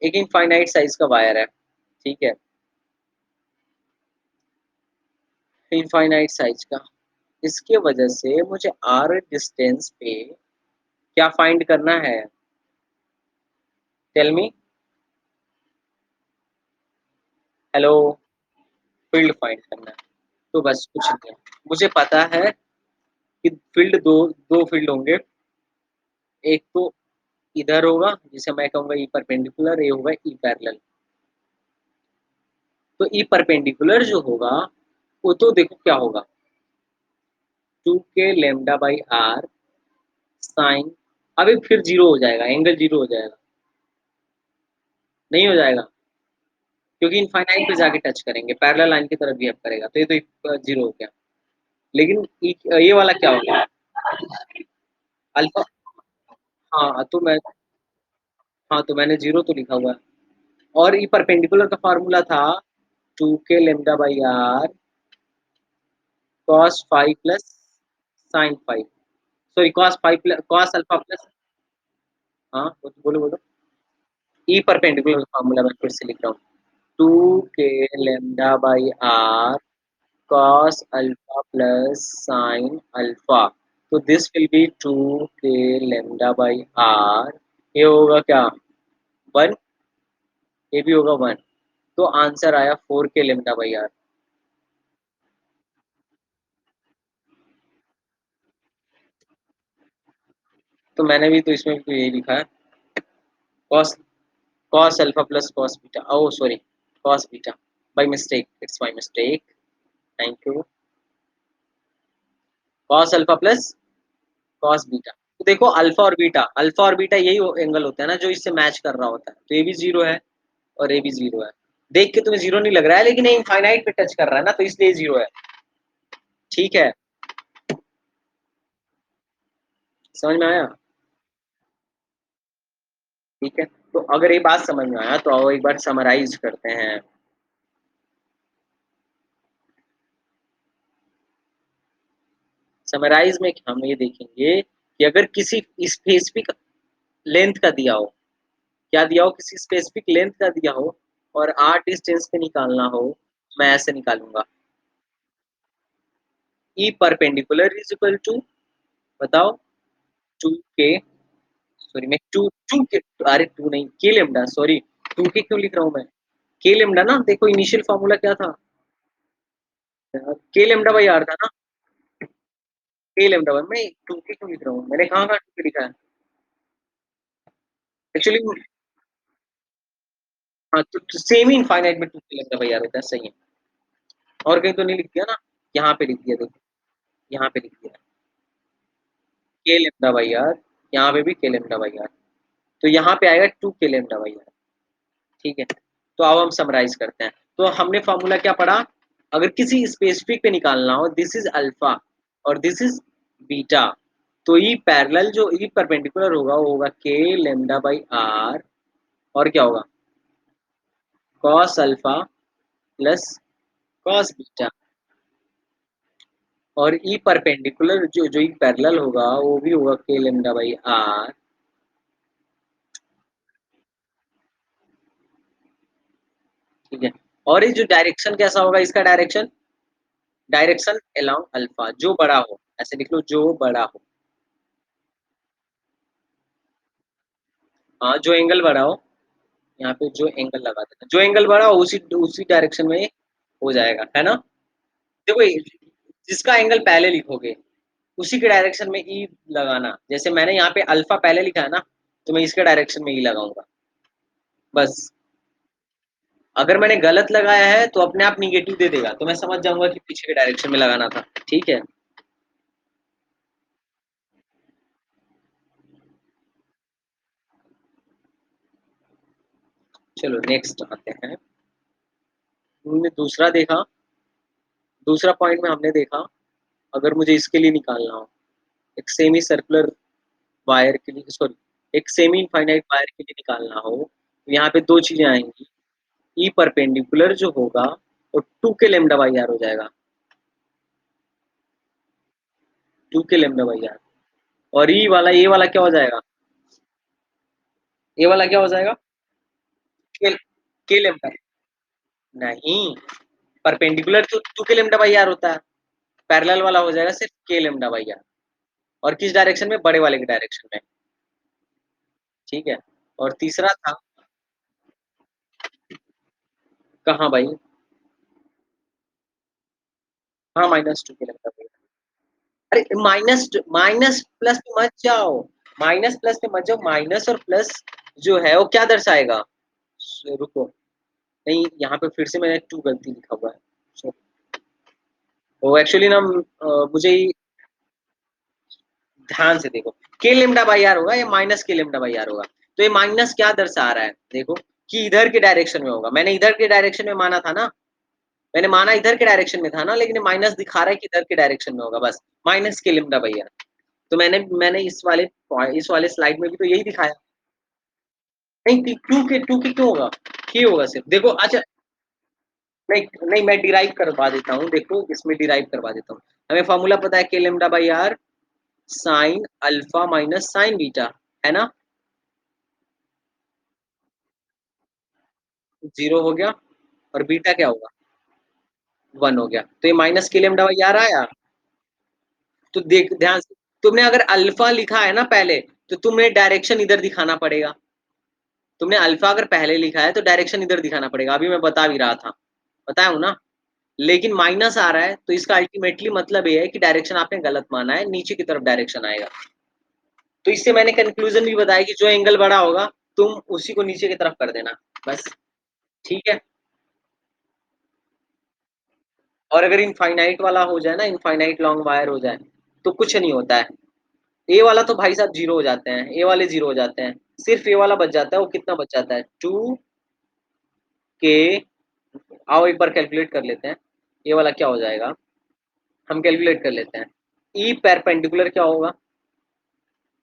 एक इनफाइनाइट साइज़ का वायर है, ठीक है? इनफाइनाइट साइज़ का। इसके वजह से मुझे r डिस्टेंस पे क्या फाइंड करना है? Tell me. Hello? Field find करना है। तो बस कुछ नहीं है। मुझे पता है कि फ़ील्ड 2 फ़ील्ड होंगे। एक तो इधर होगा जिसे मैं कहूँगा ई परपेंडिकुलर, ये होगा ई पैरेलल। तो ई परपेंडिकुलर जो होगा, वो तो देखो क्या होगा, 2k lambda by r sign, अभी फिर 0 हो जाएगा, एंगल 0 हो जाएगा। नहीं हो जाएगा, क्योंकि इनफाइनाइट पे जाके टच करेंगे, पैरेलल लाइन की तरफ बिहेव करेगा, तो ये तो 0 हो गया। लेकिन ये वाला क्या होगा? अल्फा। हाँ, तो मैंने 0 तो लिखा हुआ है। और ई परपेंडिकुलर का फ़ॉर्मूला था 2k lambda by r cos phi plus sin phi, sorry cos alpha plus, हाँ, बोलो, बोलो। ई परपेंडिकुलर का फ़ॉर्मूला मैं फिर से लिख रहा हूँ, 2k lambda by r cos alpha plus sin alpha. तो this will be 2k lambda by r, ये होगा क्या? 1, ये भी होगा 1। तो आंसर आया 4k लैम्ब्डा बाई r। तो मैंने भी तो इसमें भी तो यही लिखा है, cos cos alpha plus cos beta, oh sorry, cos beta, by mistake, it's my mistake, thank you. cos alpha plus cos beta. तो देखो अल्फा और बीटा यही एंगल होता है ना जो इससे मैच कर रहा होता है, तो ये भी 0 है और ये भी 0 है। देख के तुम्हें 0 नहीं लग रहा है, लेकिन ये इनफाइनाइट पे टच कर रहा है ना, तो इसलिए 0 है। ठीक है, समझ में आया? ठीक है, तो अगर ये बात समझ में आया तो आओ एक बार समराइज करते हैं। समराइज में हम ये देखेंगे कि अगर किसी स्पेसिफिक लेंथ का दिया हो, क्या दिया हो, किसी स्पेसिफिक लेंथ का दिया हो और r डिस्टेंस पे निकालना हो, मैं ऐसे निकालूंगा, E perpendicular is equal to, बताओ, 2k, सॉरी मैं टू के, अरे टू नहीं, के लेमडा, सॉरी 2k क्यों लिख रहा हूँ मैं? के लेमडा ना, देखो इनिशियल फॉर्मूला क्या था? के लेमडा बाई आर था ना, के लेमडा बाई, मैं 2k क्यों लिख रहा हूँ? मैंने कहाँ कहाँ 2k लिखा है? एक्चुअली हाँ, तो सेम ही इनफाइनाइट में 2k लेमडा बाई आर होता है, सही है। और कहीं तो नहीं लिख दिया ना? यहाँ पे लिख दिया, देखो यहाँ पे लिख दिया के लेमडा बाई आर, यहाँ पे भी के लेमडा बाई आर, तो यहाँ पे आएगा 2k लेमडा बाई आर। ठीक है, तो अब हम समराइज करते हैं। तो हमने फॉर्मूला क्या पढ़ा? अगर किसी स्पेसिफिक पे निकालना हो, दिस इज अल्फा और दिस इज बीटा, तो ई पैरेलल जो ई परपेंडिकुलर होगा वो होगा के लेमडा बाई आर, और क्या होगा, cos alpha plus cos beta, और ई परपेंडिकुलर जो जो ई पैरेलल होगा वो भी होगा के लेमडा बाई आर। ठीक है, और ये जो डायरेक्शन कैसा होगा, इसका डायरेक्शन, डायरेक्शन अलोंग अल्फा, जो बड़ा हो, ऐसे लिख लो, जो बड़ा हो। हाँ, जो एंगल बड़ा हो, यहाँ पे जो एंगल लगा देना, जो एंगल बड़ा हो उसी उसी डायरेक्शन में हो जाएगा, है ना? देखो जिसका एंगल पहले लिखोगे उसी के डायरेक्शन में ई लगाना, जैसे मैंने यहाँ पे अल्फा पहले लिखा है ना, तो मैं इसके डायरेक्शन में ई लगाऊंगा, बस। अगर मैंने गलत लगाया है तो अपने आप निगेटिव दे देगा, तो मैं समझ जाऊंगा कि पीछे के डायरेक्शन में लगाना था। ठीक है, चलो नेक्स्ट आते हैं। हमने दूसरा देखा, दूसरा पॉइंट में हमने देखा, अगर मुझे इसके लिए निकालना हो, एक सेमी सर्कुलर वायर के लिए, सॉरी, एक सेमी इनफाइनाइट वायर के लिए निकालना हो, तो यहाँ पे दो चीजें आएंगी। ई परपेंडिकुलर जो होगा वो 2 के लेमडा बाई आर हो जाएगा, 2 के लेमडा बाई आर। और ई वाला, ये वाला क्या हो जाएगा, ये वाला क्या हो जाएगा, के लेमडा, नहीं, परपेंडिकुलर तो 2 के लेमडा बाई आर होता है, पैरेलल वाला हो जाएगा सिर्फ के लेमडा बाई आर। और किस डायरेक्शन में, बड़े वाले के डायरेक्शन में। ठीक है, और तीसरा था, कहाँ भाई, हाँ -2 के लेमडा बाई आर। अरे माइनस माइनस प्लस पे मत जाओ, माइनस प्लस पे मत जाओ, माइनस और प्लस जो है वो क्या दर्शाएगा, रुको, नहीं यहाँ पे फिर से मैंने 2 गलती लिखा हुआ है। So, वो एक्चुअली ना मुझे ध्यान से देखो, के लेमडा बाई आर होगा या -के लेमडा बाई आर होगा। तो ये माइनस क्या दर्शा रहा है, देखो, कि इधर के डायरेक्शन में होगा, मैंने इधर के डायरेक्शन में माना था ना, मैंने माना इधर के डायरेक्शन में था ना, लेकिन माइनस दिखा रहा है कि इधर के डायरेक्शन में होगा, बस -के लेमडा बाई आर। तो मैंने इस वाले स्लाइड में भी तो यही दिखाया। नहीं, टू के क्यों होगा, के होगा सिर्फ, देखो अच्छा, नहीं नहीं, मैं डिराइव करवा देता हूँ, देखो इसमें डिराइव करवा देता हूँ। हमें फॉर्मूला पता है, K lambda by R sine alpha minus sine beta, है ना, 0 हो गया, और बीटा क्या होगा, 1 हो गया, तो ये -के लेमडा बाई आर आया। तो देख ध्यान से, तुमने अगर अल्फा लिखा है ना पहले, तो तुम्हें डायरेक्शन इधर दिखाना पड़ेगा। तुमने अल्फा अगर पहले लिखा है तो डायरेक्शन इधर दिखाना पड़ेगा, अभी मैं बता भी रहा था, बताया हूँ ना। लेकिन माइनस आ रहा है, तो इसका अल्टीमेटली मतलब ये है कि डायरेक्शन आपने गलत माना है, नीचे की तरफ डायरेक्शन आएगा। तो इससे मैंने कंक्लूजन भी बताया कि जो एंगल बड़ा होगा, तुम उसी को नीचे की तरफ कर देना, बस। ठीक है, और अगर इनफाइनाइट वाला हो जाए ना, इनफाइनाइट लॉन्ग वायर हो जाए, तो कुछ नहीं होता है। ए वाला तो भाई साहब जीरो हो जाते हैं, ए वाले जीरो हो जाते हैं, सिर्फ ए वाला बच जाता है, वो कितना बच जाता है, 2 के, आओ एक बार कैलकुलेट कर लेते हैं, ये वाला क्या हो जाएगा, हम कैलकुलेट कर लेते हैं। ई परपेंडिकुलर क्या होगा,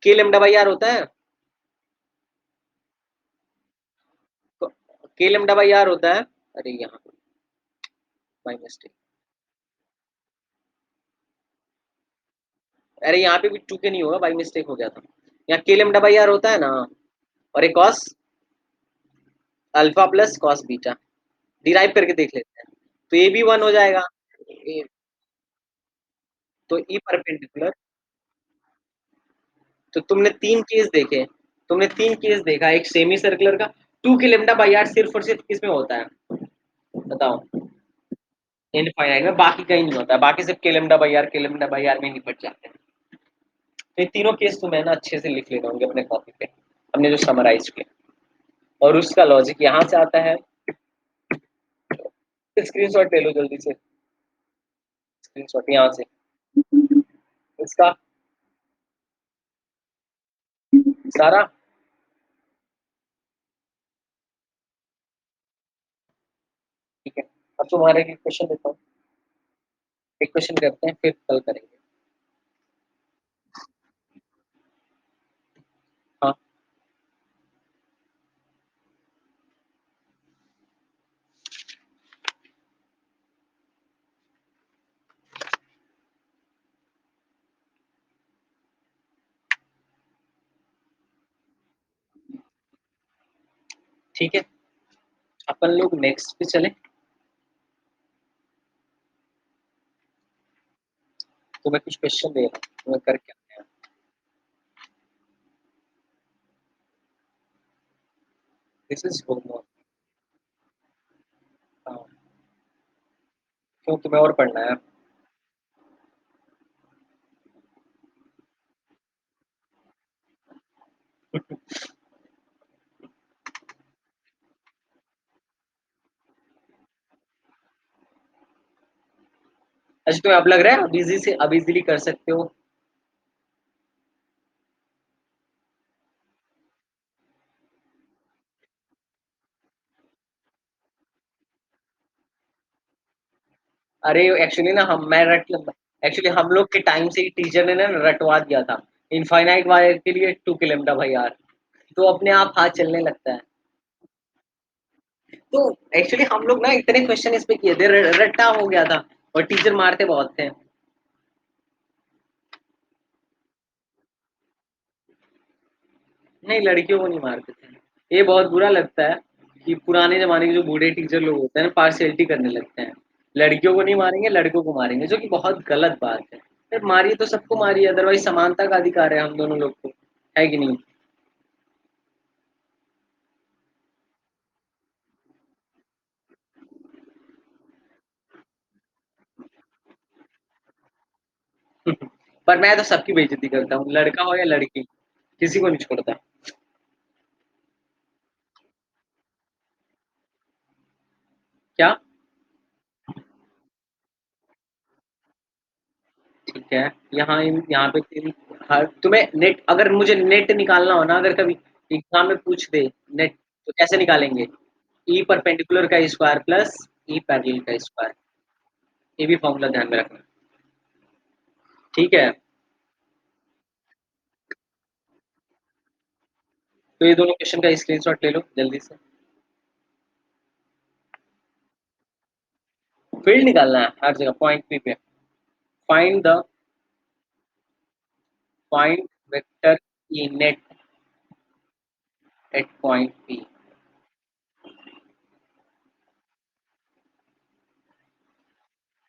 के लेमडा बाई आर होता है, के लेमडा बाई आर होता है, अरे यहाँ बाई मिस्टेक, अरे यहाँ पे भी 2 के नहीं होगा, बाई मिस्टेक हो गया था, यहाँ के लेमडा बाई आर होता है ना, और एक cos alpha plus cos beta, derive करके देख लेते हैं, तो ये भी 1 हो जाएगा। ए, तो ई परपेंडिकुलर, तो तुमने तीन केस देखा, एक सेमी सर्कुलर का, 2 के लेमडा बाई आर सिर्फ और सिर्फ किस में होता है, बताओ, इनफाइनाइट में, बाकी कहीं नहीं होता है, बाकी सिर्फ के लेमडा बाई आर में निपट जाते हैं। तो ये तीनों केस तो मैं ना अच्छे से लिख लेता हूँ अपने कॉपी पे, हमने जो समराइज किया, और उसका लॉजिक यहाँ से आता है। स्क्रीनशॉट ले लो जल्दी से, स्क्रीनशॉट यहाँ से, इसका सारा। ठीक है, अब तुम्हारे एक क्वेश्चन देता हूँ, एक क्वेश्चन करते हैं फिर कल करेंगे। हाँ, ठीक है, अपन लोग नेक्स्ट पे चले, तो मैं कुछ क्वेश्चन दे रहा हूँ, तुम्हें करके आना है। This is homework. हाँ, क्यों तुम्हें और पढ़ना है। अच्छा तुम्हें अब लग रहा है अब इजीली कर सकते हो? अरे एक्चुअली ना हम मैं रट एक्चुअली हम लोग के टाइम से ही टीचर ने ना रटवा दिया था। इनफाइनाइट वायर के लिए 2 के लैम्डा भाई यार, तो अपने आप हाथ चलने लगता है। तो एक्चुअली हम लोग ना इतने क्वेश्चन इस पे किए थे, रट्टा हो गया था और टीचर मारते बहुत थे। नहीं, लड़कियों को नहीं मारते थे। ये बहुत बुरा लगता है कि पुराने ज़माने के जो बूढ़े टीचर लोग होते हैं ना, पार्शियलिटी करने लगते हैं। लड़कियों को नहीं मारेंगे, लड़कों को मारेंगे, जो कि बहुत गलत बात है। फिर मारिए तो सबको मारिए, अदरवाइज़ समानता का अधिकार है हम दोनों लोग को, है कि नहीं? पर मैं तो सबकी बेइज़्ज़ती करता हूँ, लड़का हो या लड़की, किसी को नहीं छोड़ता। क्या? ठीक है, यहाँ पे तेरी हर तुम्हें नेट अगर मुझे नेट निकालना हो ना, अगर कभी एग्ज़ाम में पूछ दे नेट, तो कैसे निकालेंगे? ई परपेंडिकुलर का स्क्वायर प्लस ई पैरेलल का स्क्वायर। ये भी फ़ॉर्मूला ध्यान में रखना, ठीक है? तो ये दोनों क्वेश्चन का स्क्रीनशॉट ले लो जल्दी से। फील्ड निकालना है हर जगह पॉइंट पी पे। Find the find vector E net at point P.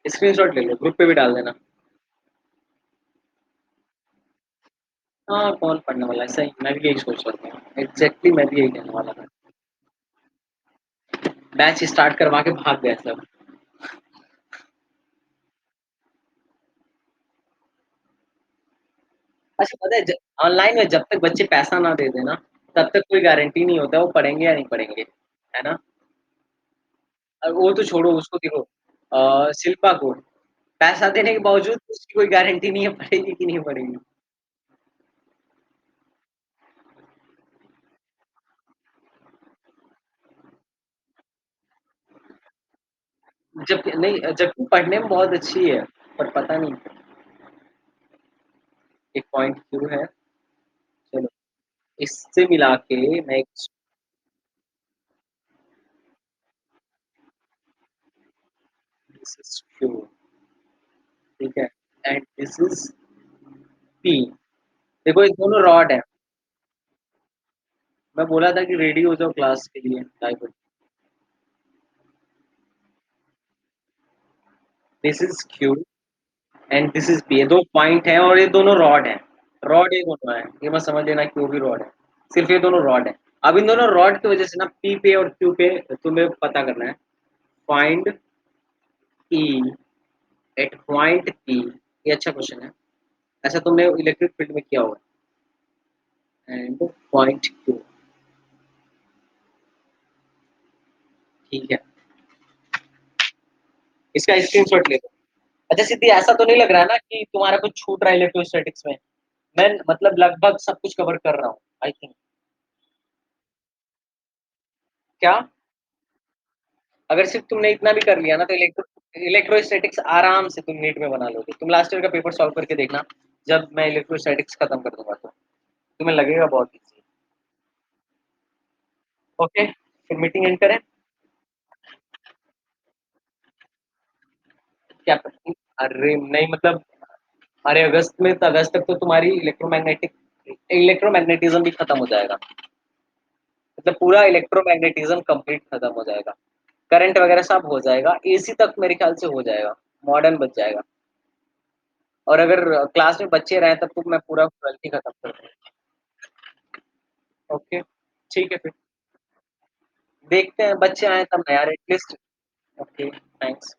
Screenshot ले लो, ग्रुप पे भी डाल देना। हाँ, कौन पढ़ने वाला है? सही, मैं भी यही सोच रहा था। एग्ज़ैक्टली मैं भी यही कहने वाला था। बैच स्टार्ट करवा के भाग गए सब। अच्छा पता है ऑनलाइन में जब तक बच्चे पैसा ना दे देना, तब तक कोई गारंटी नहीं होता वो पढ़ेंगे या नहीं पढ़ेंगे, है ना? वो तो छोड़ो उसको देखो, शिल्पा को पैसा देने के बावजूद उसकी कोई गारंटी नहीं है पढ़ेगी कि नहीं पढ़ेगी। जबकि नहीं, जबकि पढ़ने में बहुत अच्छी है, पर पता नहीं एक पॉइंट क्यों है। चलो इससे मिला के मैं एक दिस इज क्यू, ठीक है, एंड दिस इज पी। देखो ये दोनों रॉड है। मैं बोला था कि रेडी हो जाओ क्लास के लिए live. This is Q and this is P, ये दो पॉइंट है और ये दोनों रॉड है। रॉड ये दोनों है, ये मत समझ लेना क्यू भी रॉड है, सिर्फ ये दोनों रॉड है। अब इन दोनों रॉड की वजह से ना पी पे और क्यू पे तुम्हें पता करना है। Find E at point P, ये अच्छा क्वेश्चन है। ऐसा तुमने इलेक्ट्रिक फील्ड में किया होगा। एंड पॉइंट क्यू, ठीक है, इसका स्क्रीनशॉट ले लो। अच्छा सिद्धि, ऐसा तो नहीं लग रहा है ना कि तुम्हारा कुछ छूट रहा है इलेक्ट्रोस्टैटिक्स में? मैं मतलब लगभग सब कुछ कवर कर रहा हूँ आई थिंक। क्या? अगर सिर्फ तुमने इतना भी कर लिया ना, तो इलेक्ट्रोस्टैटिक्स आराम से तुम नीट में बना लोगे। तुम लास्ट ईयर का पेपर सॉल्व करके देखना, जब मैं इलेक्ट्रोस्टैटिक्स खत्म कर दूंगा तो तुम्हें लगेगा बहुत ईजी। ओके, फिर मीटिंग एंड करें? क्या अरे नहीं मतलब, अरे अगस्त में तो अगस्त तक तो तुम्हारी इलेक्ट्रोमैग्नेटिज्म भी खत्म हो जाएगा। मतलब पूरा इलेक्ट्रोमैग्नेटिज्म कंप्लीट खत्म हो जाएगा, करंट वगैरह सब हो जाएगा, एसी तक मेरे ख्याल से हो जाएगा, मॉडर्न बच जाएगा। और अगर क्लास में बच्चे रहे तब तो मैं पूरा 12th ही खत्म कर दूंगा। ओके, ठीक है फिर देखते हैं, बच्चे आए तब ना यार एटलीस्ट। Okay, thanks.